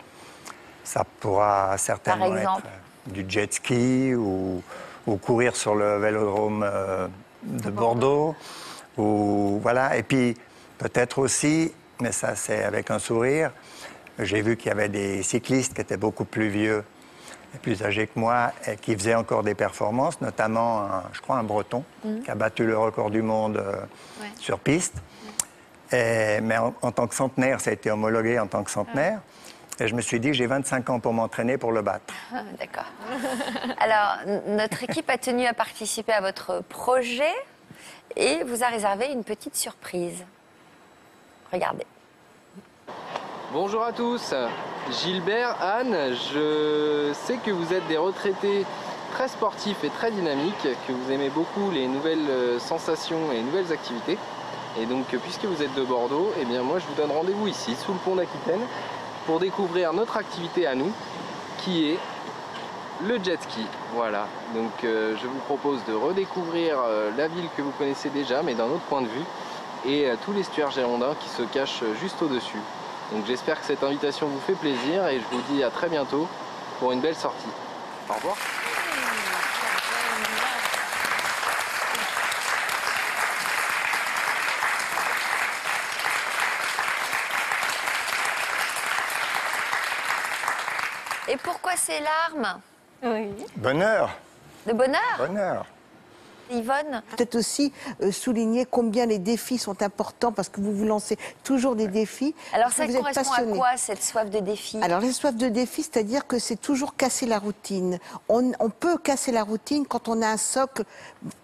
Ça pourra certainement être du jet ski ou courir sur le vélodrome de Bordeaux. Ou, voilà. Et puis, peut-être aussi, mais ça, c'est avec un sourire, j'ai vu qu'il y avait des cyclistes qui étaient beaucoup plus vieux et plus âgés que moi et qui faisaient encore des performances, notamment, je crois, un Breton qui a battu le record du monde sur piste. Mais en tant que centenaire, ça a été homologué en tant que centenaire. Et je me suis dit, j'ai 25 ans pour m'entraîner pour le battre. D'accord. Alors, notre équipe a tenu à participer à votre projet et vous a réservé une petite surprise. Regardez. Bonjour à tous, Gilbert, Anne, je sais que vous êtes des retraités très sportifs et très dynamiques, que vous aimez beaucoup les nouvelles sensations et les nouvelles activités. Et donc, puisque vous êtes de Bordeaux, eh bien moi je vous donne rendez-vous ici, sous le pont d'Aquitaine, pour découvrir notre activité à nous, qui est le jet ski. Voilà, donc je vous propose de redécouvrir la ville que vous connaissez déjà, mais d'un autre point de vue, et tous les l'estuaire girondin qui se cachent juste au-dessus. Donc j'espère que cette invitation vous fait plaisir et je vous dis à très bientôt pour une belle sortie. Au revoir. Et pourquoi ces larmes? Bonheur. De bonheur? Bonheur. Yvonne? Peut-être aussi souligner combien les défis sont importants parce que vous vous lancez toujours des défis. Alors ça vous êtes correspond passionné. à quoi, cette soif de défi? Alors la soif de défi, c'est-à-dire que c'est toujours casser la routine. On peut casser la routine quand on a un socle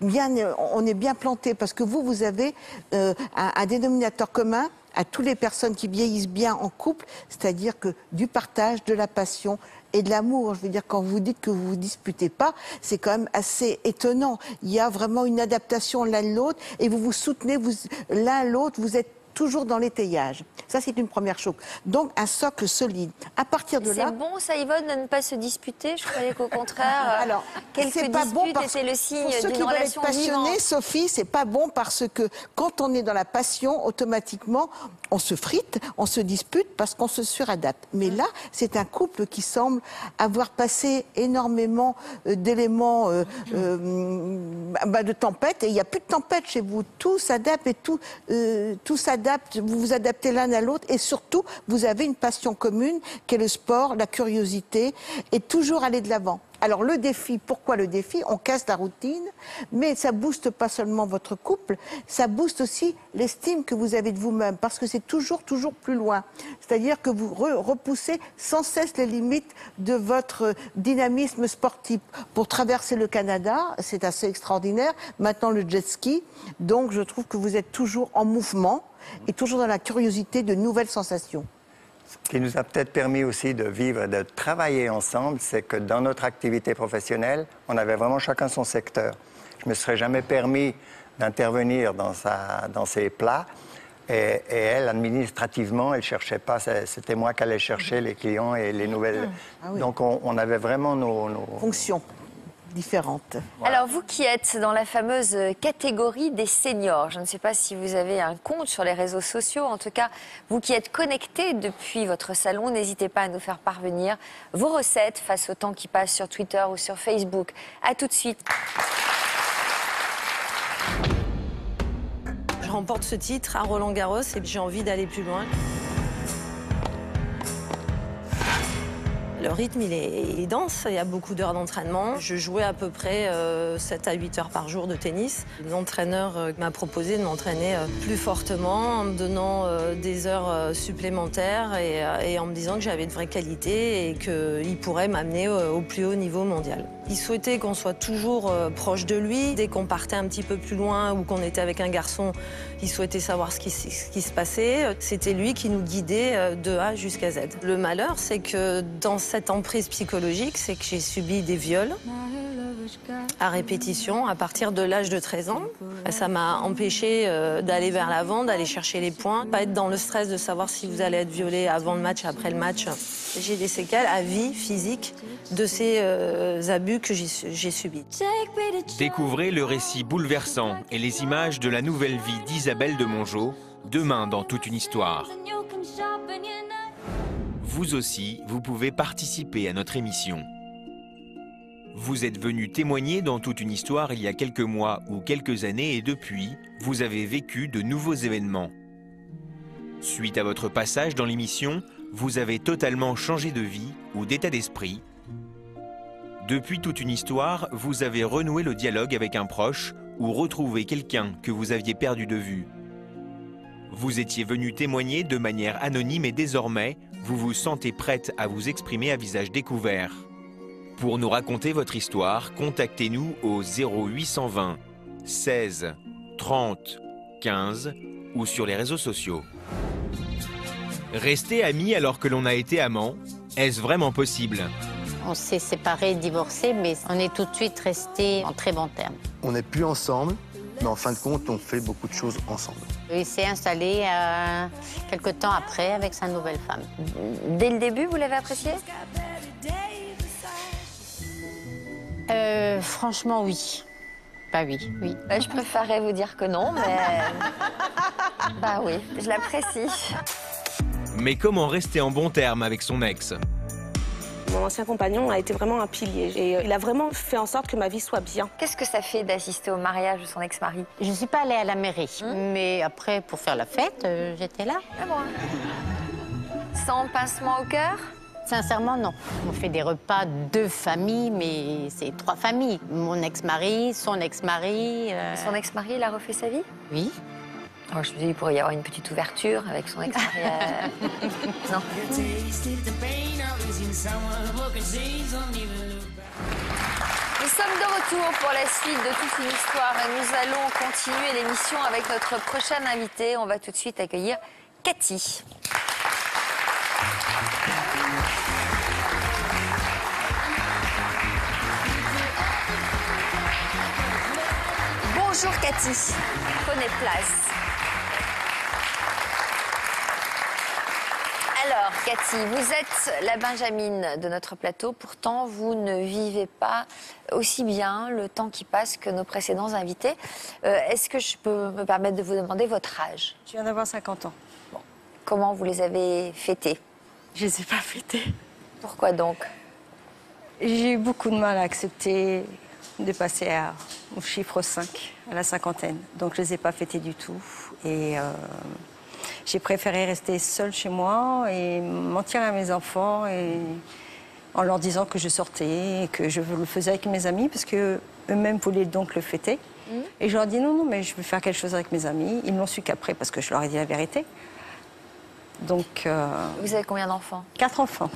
on est bien planté parce que vous avez un dénominateur commun à toutes les personnes qui vieillissent bien en couple, c'est-à-dire que du partage, de la passion et de l'amour. Je veux dire, quand vous dites que vous vous disputez pas, c'est quand même assez étonnant. Il y a vraiment une adaptation l'un de l'autre et vous vous soutenez l'un l'autre, vous êtes toujours dans l'étayage. Ça, c'est une première chose. Donc, un socle solide. À partir de là... C'est bon, ça, Yvonne, de ne pas se disputer? Je croyais qu'au contraire, alors, quelques c'est pas bon parce étaient le signe pour ceux qui d'une veulent être relation passionnés, vivante. Sophie, c'est pas bon parce que quand on est dans la passion, automatiquement, on se frite, on se dispute parce qu'on se suradapte. Mais là, c'est un couple qui semble avoir passé énormément d'éléments de tempête. Et il n'y a plus de tempête chez vous. Tout s'adapte et tout s'adapte. Vous vous adaptez l'un à l'autre et surtout, vous avez une passion commune qui est le sport, la curiosité et toujours aller de l'avant. Alors le défi, pourquoi le défi? On casse la routine, mais ça booste pas seulement votre couple, ça booste aussi l'estime que vous avez de vous-même, parce que c'est toujours plus loin. C'est-à-dire que vous repoussez sans cesse les limites de votre dynamisme sportif. Pour traverser le Canada, c'est assez extraordinaire. Maintenant le jet ski, donc je trouve que vous êtes toujours en mouvement et toujours dans la curiosité de nouvelles sensations. Ce qui nous a peut-être permis aussi de vivre, de travailler ensemble, c'est que dans notre activité professionnelle, on avait vraiment chacun son secteur. Je ne me serais jamais permis d'intervenir dans ses plats. Et elle, administrativement, elle ne cherchait pas. C'était moi qui allais chercher les clients et les nouvelles. Ah oui. Donc on avait vraiment nos fonctions différentes. Voilà. Alors, vous qui êtes dans la fameuse catégorie des seniors, je ne sais pas si vous avez un compte sur les réseaux sociaux, en tout cas, vous qui êtes connectés depuis votre salon, n'hésitez pas à nous faire parvenir vos recettes face au temps qui passe sur Twitter ou sur Facebook. À tout de suite. Je remporte ce titre à Roland-Garros et j'ai envie d'aller plus loin. Le rythme, il est dense, il y a beaucoup d'heures d'entraînement. Je jouais à peu près 7 à 8 heures par jour de tennis. L'entraîneur m'a proposé de m'entraîner plus fortement en me donnant des heures supplémentaires et en me disant que j'avais de vraies qualités et qu'il pourrait m'amener au plus haut niveau mondial. Il souhaitait qu'on soit toujours proche de lui. Dès qu'on partait un petit peu plus loin ou qu'on était avec un garçon, il souhaitait savoir ce qui se passait. C'était lui qui nous guidait de A jusqu'à Z. Le malheur, c'est que dans cette emprise psychologique, c'est que j'ai subi des viols à répétition à partir de l'âge de 13 ans. Ça m'a empêché d'aller vers l'avant, d'aller chercher les points, pas être dans le stress de savoir si vous allez être violé avant le match, après le match. J'ai des séquelles à vie physique de ces abus que j'ai subis. Découvrez le récit bouleversant et les images de la nouvelle vie d'Isabelle de Mongeau, demain dans Toute une histoire. Vous aussi, vous pouvez participer à notre émission. Vous êtes venu témoigner dans Toute une histoire il y a quelques mois ou quelques années et depuis, vous avez vécu de nouveaux événements. Suite à votre passage dans l'émission, vous avez totalement changé de vie ou d'état d'esprit. Depuis Toute une histoire, vous avez renoué le dialogue avec un proche ou retrouvé quelqu'un que vous aviez perdu de vue. Vous étiez venu témoigner de manière anonyme et désormais, vous vous sentez prête à vous exprimer à visage découvert. Pour nous raconter votre histoire, contactez-nous au 0820 16 30 15 ou sur les réseaux sociaux. Rester amis alors que l'on a été amant, est-ce vraiment possible? On s'est séparés, divorcés, mais on est tout de suite restés en très bons termes. On n'est plus ensemble, mais en fin de compte, on fait beaucoup de choses ensemble. Il s'est installé quelques temps après avec sa nouvelle femme. Dès le début, vous l'avez apprécié? Franchement, oui. Bah oui. Je préférerais vous dire que non, mais... bah oui, je l'apprécie. Mais comment rester en bon terme avec son ex? Mon ancien compagnon a été vraiment un pilier et il a vraiment fait en sorte que ma vie soit bien. Qu'est-ce que ça fait d'assister au mariage de son ex-mari? Je ne suis pas allée à la mairie, mais après, pour faire la fête, j'étais là. Ah bon. Sans pincement au cœur? Sincèrement, non. On fait des repas de famille, mais c'est 3 familles. Mon ex-mari, son ex-mari. Son ex-mari, il a refait sa vie? Oui. Oh, je me dis, il pourrait y avoir une petite ouverture avec son ex-mari. Non. Nous sommes de retour pour la suite de toute une histoire et nous allons continuer l'émission avec notre prochaine invitée. On va tout de suite accueillir Cathy. Bonjour Cathy, prenez place. Alors Cathy, vous êtes la Benjamine de notre plateau, pourtant vous ne vivez pas aussi bien le temps qui passe que nos précédents invités. Est-ce que je peux me permettre de vous demander votre âge? Je viens d'avoir 50 ans. Bon. Comment vous les avez fêtés? Je ne les ai pas fêtés. Pourquoi donc? J'ai eu beaucoup de mal à accepter de passer au chiffre 5, à la cinquantaine. Donc je ne les ai pas fêtés du tout. Et j'ai préféré rester seule chez moi et mentir à mes enfants en leur disant que je sortais et que je le faisais avec mes amis parce qu'eux-mêmes voulaient donc le fêter. Et je leur ai dit non, mais je veux faire quelque chose avec mes amis. Ils ne l'ont su qu'après parce que je leur ai dit la vérité. Donc, vous avez combien d'enfants? 4 enfants.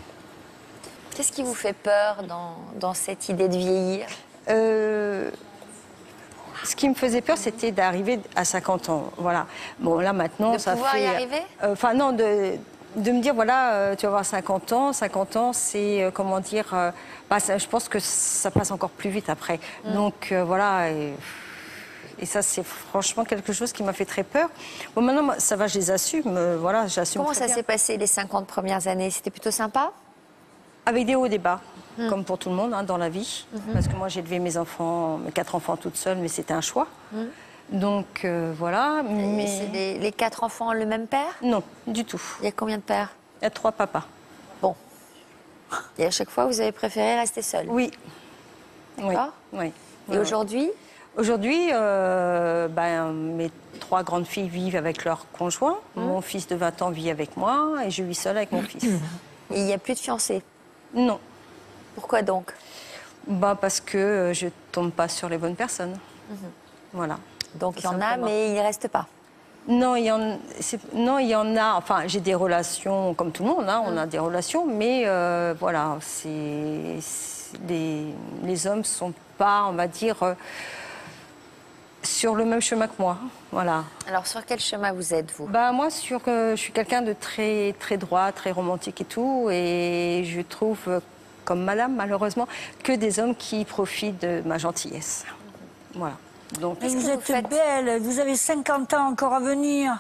Qu'est-ce qui vous fait peur dans cette idée de vieillir? Ce qui me faisait peur, c'était d'arriver à 50 ans. Voilà. Bon, là, maintenant, de ça fait... pouvoir y arriver? Enfin, non, de me dire, voilà, tu vas avoir 50 ans. 50 ans, c'est, comment dire... je pense que ça passe encore plus vite après. Donc, voilà... Et ça, c'est franchement quelque chose qui m'a fait très peur. Bon, maintenant, ça va, je les assume. Voilà, j'assume. Comment ça s'est passé les 50 premières années? C'était plutôt sympa? Avec des hauts et des bas, comme pour tout le monde dans la vie. Parce que moi, j'ai élevé mes 4 enfants toute seule, mais c'était un choix. Donc, voilà. Mais... C'est les 4 enfants ont le même père? Non, du tout. Il y a combien de pères? Il y a 3 papas. Bon. Et à chaque fois, vous avez préféré rester seule? Oui. D'accord. Oui. Et aujourd'hui? Aujourd'hui, mes 3 grandes filles vivent avec leur conjoint. Mon fils de 20 ans vit avec moi et je vis seule avec mon fils. Et il n'y a plus de fiancés? Non. Pourquoi donc? Parce que je ne tombe pas sur les bonnes personnes. Voilà. Donc il y en a, mais il ne reste pas? Non, il y en a. Enfin, j'ai des relations comme tout le monde, hein, on a des relations, mais voilà, les hommes ne sont pas, on va dire... sur le même chemin que moi, voilà. Alors, sur quel chemin vous êtes, vous? Moi, je suis quelqu'un de très, très droit, très romantique et tout, et je trouve, comme madame, malheureusement, que des hommes qui profitent de ma gentillesse. Voilà. Donc, mais vous êtes belle, vous avez 50 ans encore à venir.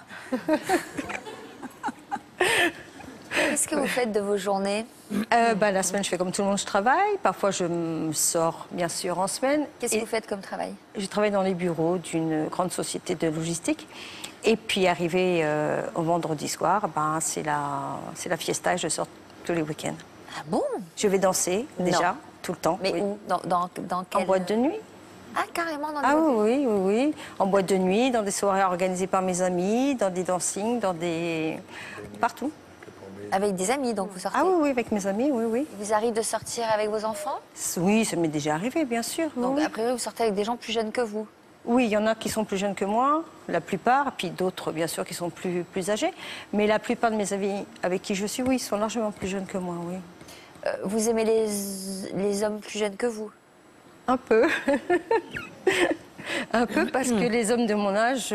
Qu'est-ce que vous faites de vos journées? La semaine, je fais comme tout le monde, je travaille. Parfois, je me sors, bien sûr, en semaine. Qu'est-ce que vous faites comme travail? Je travaille dans les bureaux d'une grande société de logistique. Et puis, arrivé au vendredi soir, c'est la fiesta et je sors tous les week-ends. Ah bon? Je vais danser, déjà, tout le temps. Mais oui. où? Dans quelle... En boîte de nuit. Ah, carrément dans les Ah oui. En boîte de nuit, dans des soirées organisées par mes amis, dans des dancings, partout. Avec des amis, donc vous sortez? Ah oui, avec mes amis, oui. Il vous arrive de sortir avec vos enfants? Oui, ça m'est déjà arrivé, bien sûr. Donc, oui. a priori, vous sortez avec des gens plus jeunes que vous? Oui, il y en a qui sont plus jeunes que moi, la plupart, puis d'autres, bien sûr, qui sont plus âgés. Mais la plupart de mes amis avec qui je suis, oui, sont largement plus jeunes que moi, oui. Vous aimez les hommes plus jeunes que vous? Un peu. Un peu, parce que les hommes de mon âge,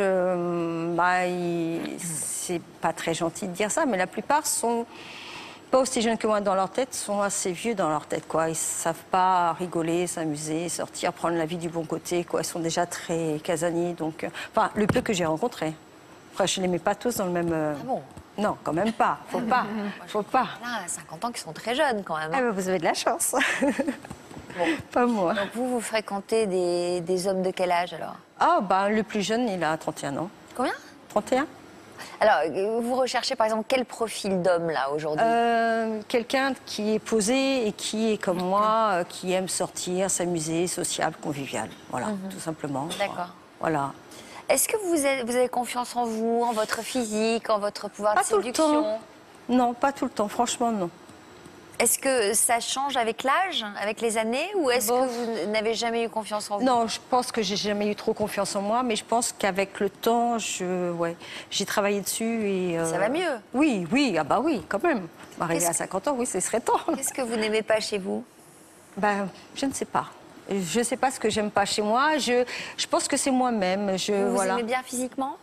c'est pas très gentil de dire ça, mais la plupart sont pas aussi jeunes que moi dans leur tête, sont assez vieux dans leur tête, quoi. Ils savent pas rigoler, s'amuser, sortir, prendre la vie du bon côté, quoi. Ils sont déjà très casaniers, donc... Enfin, le peu que j'ai rencontré. Enfin, je les mets pas tous dans le même... Ah bon? Non, quand même pas. Faut pas. Faut pas. Là, à 50 ans, qui sont très jeunes, quand même. Ah, vous avez de la chance. Bon. Pas moi. Donc vous fréquentez des hommes de quel âge, alors? Le plus jeune, il a 31 ans. Combien? 31. Alors, vous recherchez, par exemple, quel profil d'homme, là, aujourd'hui? Quelqu'un qui est posé et qui est comme moi, qui aime sortir, s'amuser, sociable, convivial. Voilà, tout simplement. D'accord. Voilà. Est-ce que vous avez confiance en vous, en votre physique, en votre pouvoir de séduction? Tout le temps. Non, pas tout le temps, franchement, non. Est-ce que ça change avec l'âge, avec les années, ou est-ce que vous n'avez jamais eu confiance en vous? Non, je pense que j'ai jamais eu trop confiance en moi, mais je pense qu'avec le temps, j'ai travaillé dessus et... Ça va mieux? Oui, oui, ah bah oui, quand même. Arriver à 50 ans, oui, ce serait temps. Qu'est-ce que vous n'aimez pas chez vous? Ben, je ne sais pas. Je ne sais pas ce que j'aime pas chez moi. Je pense que c'est moi-même. Vous aimez bien physiquement?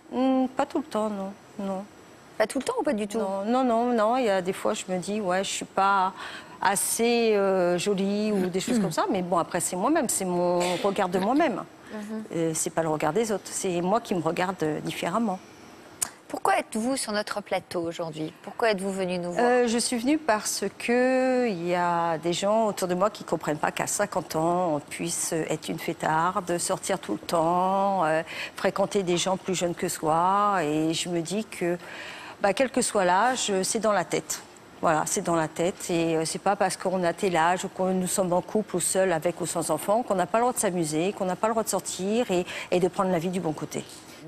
Pas tout le temps, non. Non. Pas tout le temps ou pas du tout? Non. Il y a des fois, je me dis, ouais, je suis pas assez jolie ou des choses comme ça. Mais bon, après, c'est moi-même. C'est mon regard de moi-même. C'est pas le regard des autres. C'est moi qui me regarde différemment. Pourquoi êtes-vous sur notre plateau aujourd'hui? Pourquoi êtes-vous venu nous voir? Je suis venue parce qu'il y a des gens autour de moi qui ne comprennent pas qu'à 50 ans, on puisse être une fêtarde, sortir tout le temps, fréquenter des gens plus jeunes que soi. Et je me dis que, quel que soit l'âge, c'est dans la tête. Voilà, c'est dans la tête. Et c'est pas parce qu'on a tel âge ou que nous sommes en couple ou seul avec ou sans enfant qu'on n'a pas le droit de s'amuser, qu'on n'a pas le droit de sortir et de prendre la vie du bon côté.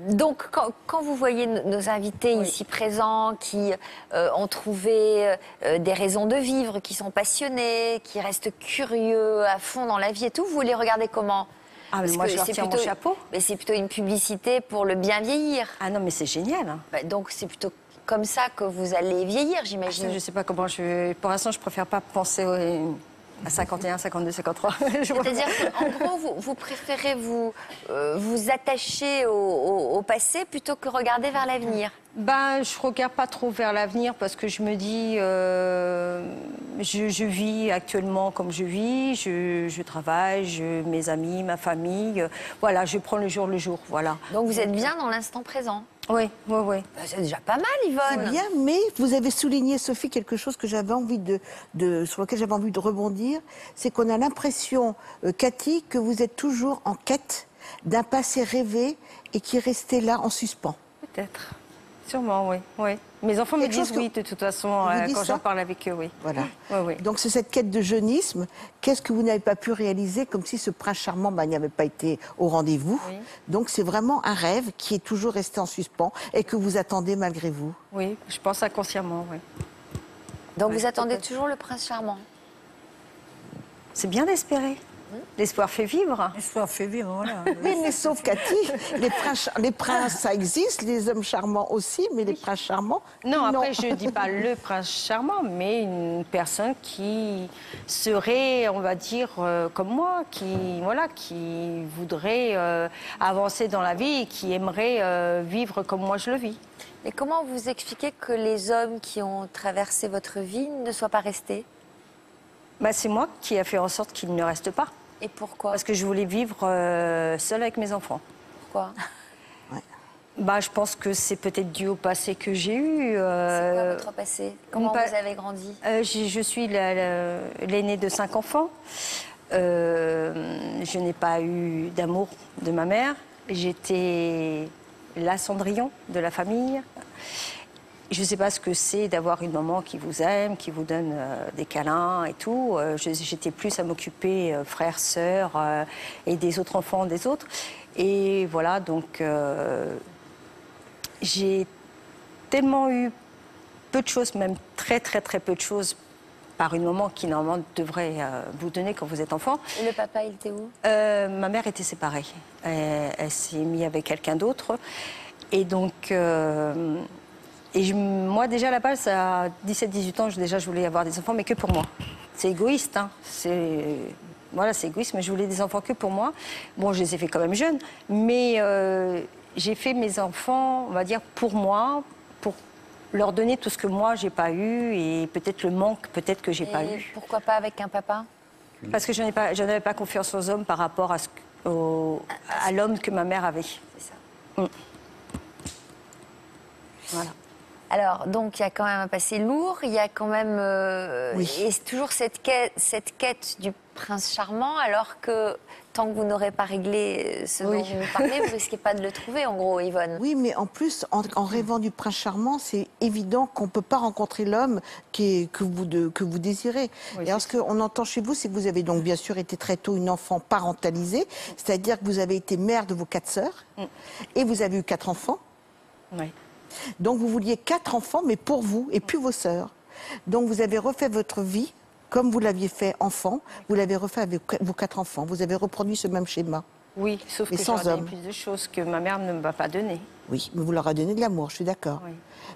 Donc, quand vous voyez nos invités ici présents qui ont trouvé des raisons de vivre, qui sont passionnés, qui restent curieux à fond dans la vie et tout, vous les regardez comment? Ah, mais moi, je leur tire mon chapeau. Mais c'est plutôt une publicité pour le bien vieillir. Ah non, mais c'est génial. Hein. Donc, c'est plutôt comme ça que vous allez vieillir, j'imagine. Je ne sais pas comment Pour l'instant, je préfère pas penser à 51, 52, 53. C'est-à-dire qu'en gros, vous préférez vous attacher au passé plutôt que regarder vers l'avenir? Je regarde pas trop vers l'avenir parce que je me dis, je vis actuellement comme je vis, je travaille, mes amis, ma famille, voilà, je prends le jour, voilà. Donc vous êtes bien dans l'instant présent? Oui. C'est déjà pas mal, Yvonne. C'est bien, mais vous avez souligné, Sophie, quelque chose que j'avais envie sur lequel j'avais envie de rebondir, c'est qu'on a l'impression, Cathy, que vous êtes toujours en quête d'un passé rêvé et qui est resté là en suspens. Peut-être. Sûrement, oui. Mes enfants me disent oui, de toute façon, quand j'en parle avec eux, oui. Voilà. Oui. Donc c'est cette quête de jeunisme. Qu'est-ce que vous n'avez pas pu réaliser, comme si ce prince charmant n'avait pas été au rendez-vous. Oui. Donc c'est vraiment un rêve qui est toujours resté en suspens et que vous attendez malgré vous. Oui, je pense inconsciemment, oui. Donc vous attendez toujours le prince charmant? C'est bien d'espérer. L'espoir fait vivre. L'espoir fait vivre, voilà. Oui, mais sauf Cathy, les princes, ça existe, les hommes charmants aussi, mais les princes charmants... Non, après, je ne dis pas le prince charmant, mais une personne qui serait, on va dire, comme moi, qui voudrait avancer dans la vie et qui aimerait vivre comme moi je le vis. Et comment vous expliquez que les hommes qui ont traversé votre vie ne soient pas restés? C'est moi qui ai fait en sorte qu'ils ne restent pas. Et pourquoi? Parce que je voulais vivre seule avec mes enfants. Pourquoi? Je pense que c'est peut-être dû au passé que j'ai eu. C'est quoi votre passé? Comment vous avez grandi? Je suis l'aînée de 5 enfants. Je n'ai pas eu d'amour de ma mère. J'étais la Cendrillon de la famille. Je ne sais pas ce que c'est d'avoir une maman qui vous aime, qui vous donne des câlins et tout. J'étais plus à m'occuper frères, sœurs et des autres enfants des autres. Et voilà, donc j'ai tellement eu peu de choses, même très peu de choses, par une maman qui normalement devrait vous donner quand vous êtes enfant. Et le papa, il était où? Ma mère était séparée. Elle s'est mise avec quelqu'un d'autre. Et donc... moi, déjà, à la base, à 17-18 ans, je voulais avoir des enfants, mais que pour moi. C'est égoïste, hein. C'est égoïste, mais je voulais des enfants que pour moi. Bon, je les ai fait quand même jeunes, mais j'ai fait mes enfants, on va dire, pour moi, pour leur donner tout ce que moi, j'ai pas eu, et peut-être le manque, peut-être que j'ai pas eu. Pourquoi pas avec un papa? Parce que je n'avais pas confiance aux hommes par rapport à l'homme que ma mère avait. C'est ça. Voilà. Alors, donc, il y a quand même un passé lourd, il y a quand même... Et c'est toujours cette quête du prince charmant, alors que tant que vous n'aurez pas réglé ce dont vous nous parlez, vous ne risquez pas de le trouver, en gros, Yvonne. Oui, mais en plus, en rêvant du prince charmant, c'est évident qu'on ne peut pas rencontrer l'homme que vous désirez. Oui, et alors, ce qu'on entend chez vous, c'est que vous avez donc bien sûr été très tôt une enfant parentalisée, c'est-à-dire que vous avez été mère de vos 4 sœurs, et vous avez eu 4 enfants. Oui. Donc vous vouliez 4 enfants, mais pour vous, et plus vos sœurs. Donc vous avez refait votre vie Comme vous l'aviez fait enfant, vous l'avez refait avec vos 4 enfants. Vous avez reproduit ce même schéma. Oui, sauf Mais que sans je leur donne homme. plus de choses que ma mère ne m'a pas donné. Oui, mais vous leur avez donné de l'amour, je suis d'accord. Oui.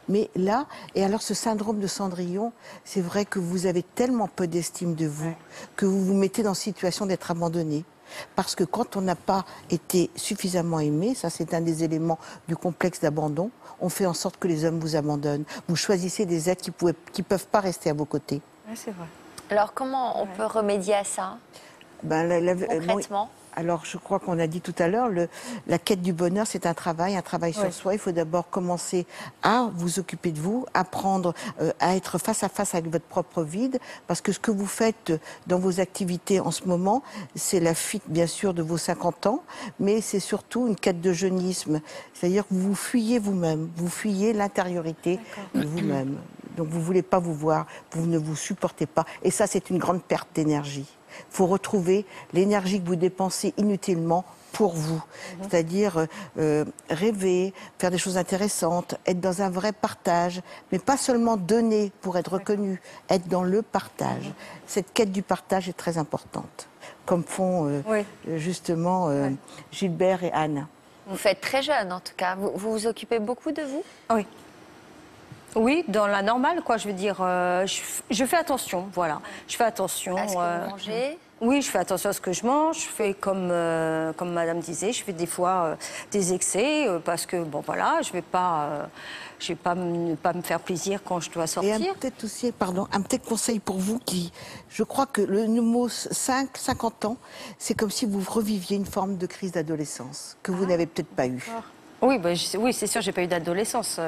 Mais là, et alors ce syndrome de Cendrillon, c'est vrai que vous avez tellement peu d'estime de vous que vous vous mettez dans situation d'être abandonné. Parce que quand on n'a pas été suffisamment aimé, ça c'est un des éléments du complexe d'abandon, on fait en sorte que les hommes vous abandonnent. Vous choisissez des êtres qui peuvent pas rester à vos côtés. Oui, c'est vrai. Alors comment on peut remédier à ça concrètement? Alors, je crois qu'on a dit tout à l'heure, la quête du bonheur, c'est un travail sur soi. Il faut d'abord commencer à vous occuper de vous, apprendre à être face à face avec votre propre vide, parce que ce que vous faites dans vos activités en ce moment, c'est la fuite, bien sûr, de vos 50 ans, mais c'est surtout une quête de jeunisme. C'est-à-dire que vous fuyez vous-même, vous fuyez l'intériorité de vous-même. Donc, vous ne voulez pas vous voir, vous ne vous supportez pas. Et ça, c'est une grande perte d'énergie. Il faut retrouver l'énergie que vous dépensez inutilement pour vous. C'est-à-dire rêver, faire des choses intéressantes, être dans un vrai partage, mais pas seulement donner pour être reconnu, être dans le partage. Cette quête du partage est très importante, comme font justement Gilbert et Anne. Vous faites très jeune en tout cas. Vous vous occupez beaucoup de vous? Oui. Oui, dans la normale, quoi, je veux dire, je fais attention, voilà. Je fais attention. À ce que vous mangez? Oui, je fais attention à ce que je mange. Je fais comme Madame disait, je fais des fois des excès parce que, bon, voilà, je vais pas me faire plaisir quand je dois sortir. Et peut-être aussi, un petit conseil pour vous je crois que le mot 50 ans, c'est comme si vous reviviez une forme de crise d'adolescence que vous n'avez peut-être pas eue. Oui, oui, c'est sûr, j'ai pas eu d'adolescence.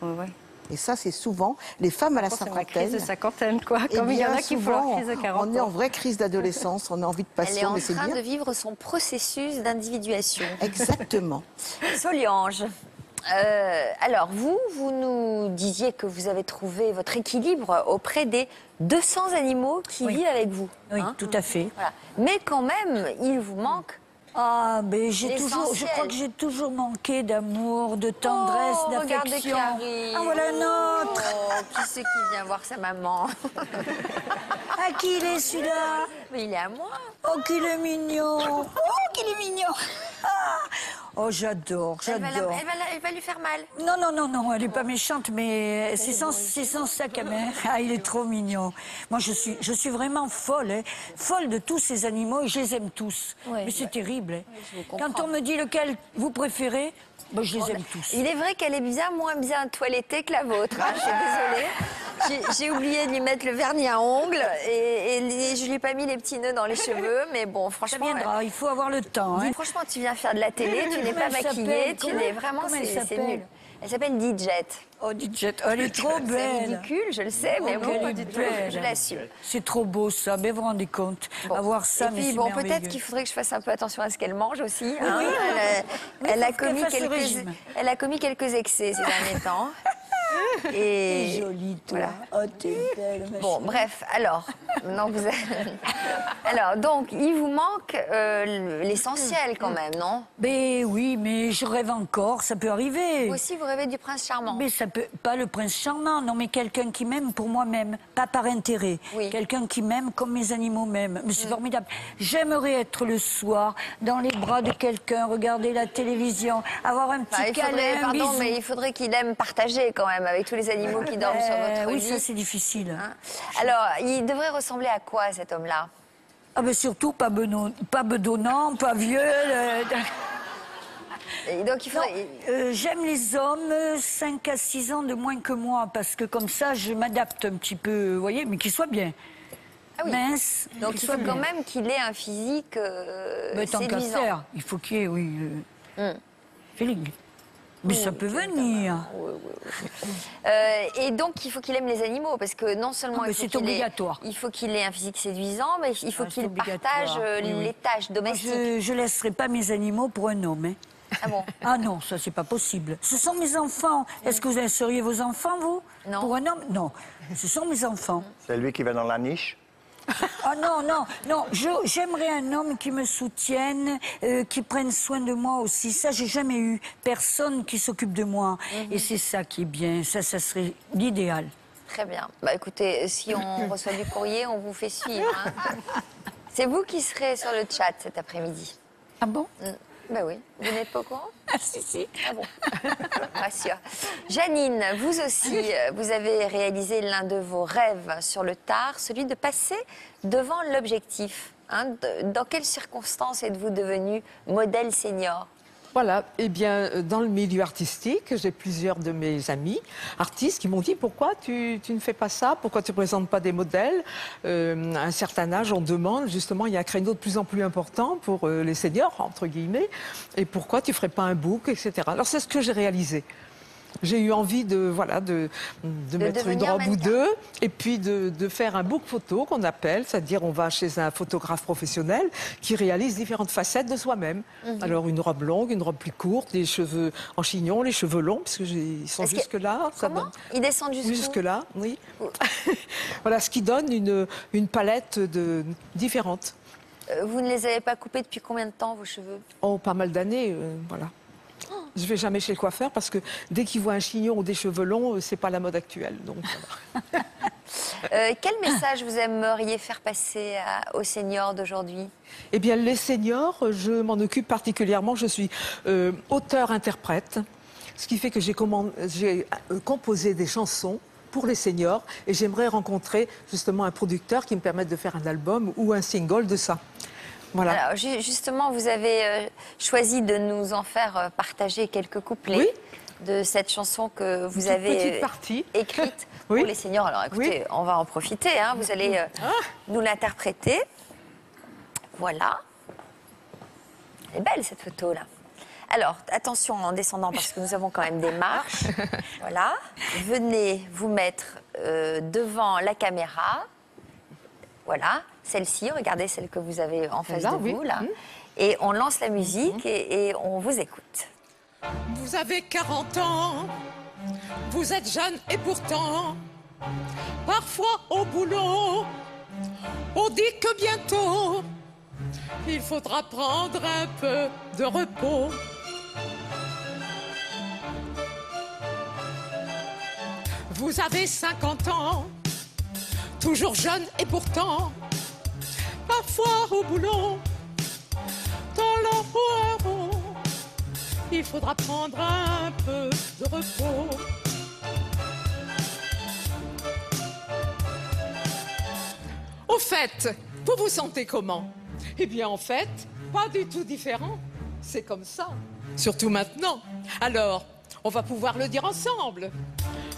Ouais. Et ça, c'est souvent les femmes à la cinquantaine. C'est ma crise de cinquantaine, quoi. Comme il y en a qui font leur crise de 40 ans. On est en vraie crise d'adolescence, on a envie de passion, mais c'est bien. Elle est en train de vivre son processus d'individuation. Exactement. Soliange, alors vous nous disiez que vous avez trouvé votre équilibre auprès des 200 animaux qui vivent avec vous. Oui, tout à fait. Voilà. Mais quand même, il vous manque... Ah, mais je crois que j'ai toujours manqué d'amour, de tendresse, d'affection. Ah, voilà un autre. Oh, qui c'est qui vient voir sa maman? À qui il est celui-là? Mais il est à moi. Oh, qu'il est mignon. Oh, qu'il est mignon. Ah. Oh, j'adore. Elle va lui faire mal. Non, elle n'est pas méchante, mais c'est son sac à main. Ah, il est trop mignon. Moi, je suis vraiment folle, hein. Folle de tous ces animaux et je les aime tous. Ouais, mais c'est terrible. Hein. Quand on me dit lequel vous préférez, ben, je les aime tous. Il est vrai qu'elle est bien moins bien toilettée que la vôtre. Hein, je suis désolée. J'ai oublié de lui mettre le vernis à ongles et je lui ai pas mis les petits nœuds dans les cheveux. Mais bon, franchement... Ça viendra, il faut avoir le temps. Hein. Franchement, tu viens faire de la télé, tu n'es pas maquillée, tu n'es vraiment... C'est nul. Elle s'appelle Didget. Oh, Didget, elle est trop belle. C'est ridicule, je le sais, mais bon, je l'assume. C'est trop beau ça, mais vous vous rendez compte, avoir ça, mais c'est merveilleux. Peut-être qu'il faudrait que je fasse un peu attention à ce qu'elle mange aussi. Hein. Oui. Elle a commis quelques excès ces derniers temps. T'es jolie, toi. Voilà. Oh, t'es belle. Bon, bref, alors, donc, il vous manque l'essentiel quand même, non? Ben oui, mais je rêve encore, ça peut arriver. Vous aussi, vous rêvez du prince charmant? Mais ça peut, pas le prince charmant, non, mais quelqu'un qui m'aime pour moi-même, pas par intérêt. Oui. Quelqu'un qui m'aime comme mes animaux m'aiment. Mais c'est formidable. J'aimerais être le soir dans les bras de quelqu'un, regarder la télévision, avoir un petit câlin, un bisou. Mais il faudrait qu'il aime partager quand même avec tous les animaux qui dorment sur votre lit. Oui, ça c'est difficile. Hein? Alors, il devrait ressembler à quoi cet homme-là? Ah ben surtout pas bedonnant, pas vieux. Et donc il faudrait... J'aime les hommes 5 à 6 ans de moins que moi, parce que comme ça je m'adapte un petit peu, vous voyez, mais qu'il soit bien. Ah oui. Mince. Donc il faut quand même qu'il ait un physique tant qu'à séduisant. faire, il faut qu'il y ait, oui, feeling. Mais ça peut venir. Et donc, il faut qu'il aime les animaux, parce que non seulement c'est obligatoire. Il faut qu'il ait un physique séduisant, mais il faut qu'il partage les tâches domestiques. Je ne laisserai pas mes animaux pour un homme. Hein. Ah bon? Ah non, ça c'est pas possible. Ce sont mes enfants. Est-ce que vous laisseriez vos enfants, vous? Non. Pour un homme? Non. Ce sont mes enfants. C'est lui qui va dans la niche? Ah non, j'aimerais un homme qui me soutienne, qui prenne soin de moi aussi. Ça, j'ai jamais eu personne qui s'occupe de moi. Et c'est ça qui est bien, ça serait l'idéal. Très bien. Bah écoutez, si on reçoit du courrier, on vous fait suivre. Hein. C'est vous qui serez sur le chat cet après-midi. Ah bon? Ben oui. Vous n'êtes pas au courant? Si. Ah bon. Rassure. Janine, vous aussi, vous avez réalisé l'un de vos rêves sur le tard, celui de passer devant l'objectif. Hein. Dans quelles circonstances êtes-vous devenu modèle senior? Voilà, eh bien, dans le milieu artistique, j'ai plusieurs de mes amis artistes qui m'ont dit pourquoi tu ne fais pas ça, pourquoi tu ne présentes pas des modèles. À un certain âge, on demande, justement, il y a un créneau de plus en plus important pour les seniors, entre guillemets, et pourquoi tu ne ferais pas un book, etc. Alors, c'est ce que j'ai réalisé. J'ai eu envie de mettre une robe ou deux et puis de faire un book photo qu'on appelle, c'est-à-dire on va chez un photographe professionnel qui réalise différentes facettes de soi-même. Alors une robe longue, une robe plus courte, les cheveux en chignon, les cheveux longs, parce qu'ils sont jusque-là. Comment ils descendent jusque-là, oui. Voilà, ce qui donne une palette différente. Vous ne les avez pas coupés depuis combien de temps, vos cheveux? Oh, pas mal d'années, voilà. Je ne vais jamais chez le coiffeur parce que dès qu'il voit un chignon ou des cheveux longs, c'est pas la mode actuelle. Donc, voilà. Quel message vous aimeriez faire passer aux seniors d'aujourd'hui? Eh bien, les seniors, je m'en occupe particulièrement. Je suis auteur-interprète, ce qui fait que j'ai composé des chansons pour les seniors et j'aimerais rencontrer justement un producteur qui me permette de faire un album ou un single de ça. Voilà. Alors, justement, vous avez choisi de nous en faire partager quelques couplets de cette chanson que vous avez écrite pour les seniors. Alors, écoutez, on va en profiter. Hein. Vous allez nous l'interpréter. Voilà. Elle est belle, cette photo-là. Alors, attention en descendant, parce que nous avons quand même des marches. Voilà. Venez vous mettre devant la caméra. Voilà. Celle-ci, regardez celle que vous avez en face de vous, là. Et on lance la musique et on vous écoute. Vous avez 40 ans, vous êtes jeune et pourtant, parfois au boulot, on dit que bientôt, il faudra prendre un peu de repos. Vous avez 50 ans, toujours jeune et pourtant, parfois au boulot, dans l'emploi, il faudra prendre un peu de repos. Au fait, vous vous sentez comment? Eh bien, en fait, pas du tout différent. C'est comme ça. Surtout maintenant. Alors, on va pouvoir le dire ensemble.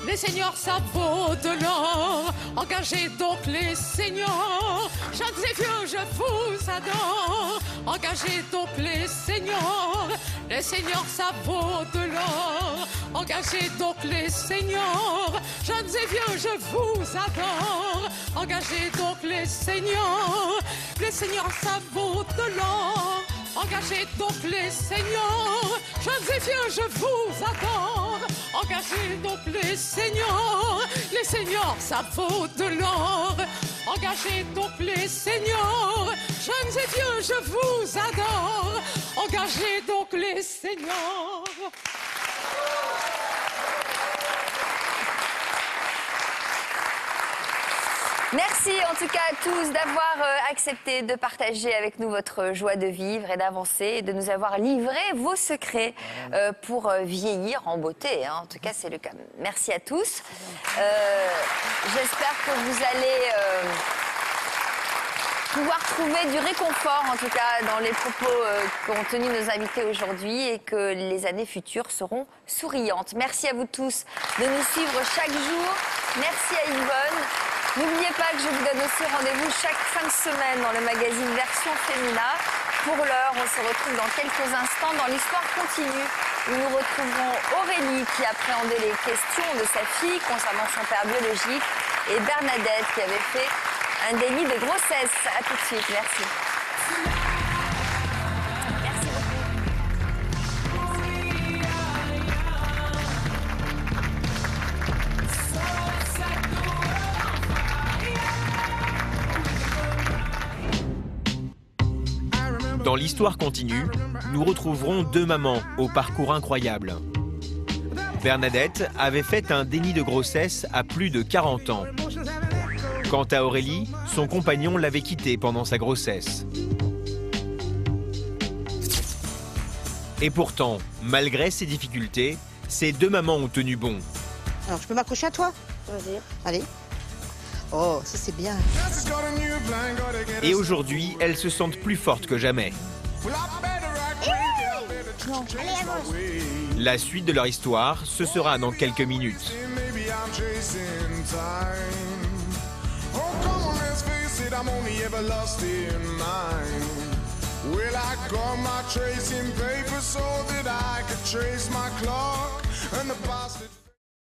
Les seniors, ça vaut de l'or. Engagez donc les seniors. Jeunes et vieux, je vous adore. Engagez donc les seniors. Les seniors, ça vaut de l'or. Engagez donc les seniors. Jeunes et vieux, je vous adore. Engagez donc les seniors. Les seniors, ça vaut de l'or. Engagez donc les seniors. Jeunes et vieux, je vous adore. Engagez donc les seniors. Les seniors, ça vaut de l'or. Engagez donc les seniors. Jeunes et vieux, je vous adore. Engagez donc les seniors. Merci en tout cas à tous d'avoir accepté de partager avec nous votre joie de vivre et d'avancer et de nous avoir livré vos secrets pour vieillir en beauté. Hein. En tout cas, c'est le cas. Merci à tous. J'espère que vous allez pouvoir trouver du réconfort, en tout cas, dans les propos qu'ont tenus nos invités aujourd'hui et que les années futures seront souriantes. Merci à vous tous de nous suivre chaque jour. Merci à Yvonne. N'oubliez pas que je vous donne aussi rendez-vous chaque fin de semaine dans le magazine Version Fémina. Pour l'heure, on se retrouve dans quelques instants dans l'Histoire continue, où nous retrouverons Aurélie qui appréhendait les questions de sa fille concernant son père biologique et Bernadette qui avait fait un déni de grossesse. À tout de suite, merci. Dans l'Histoire continue, nous retrouverons deux mamans au parcours incroyable. Bernadette avait fait un déni de grossesse à plus de 40 ans. Quant à Aurélie, son compagnon l'avait quittée pendant sa grossesse. Et pourtant, malgré ces difficultés, ces deux mamans ont tenu bon. Alors, je peux m'accrocher à toi? Vas-y. Allez. Oh, ça c'est bien. Et aujourd'hui, elles se sentent plus fortes que jamais. Non. Allez, avance. La suite de leur histoire, ce sera dans quelques minutes. I'm only ever lost in mine. Well, I got my tracing paper so that I could trace my clock and the bastard.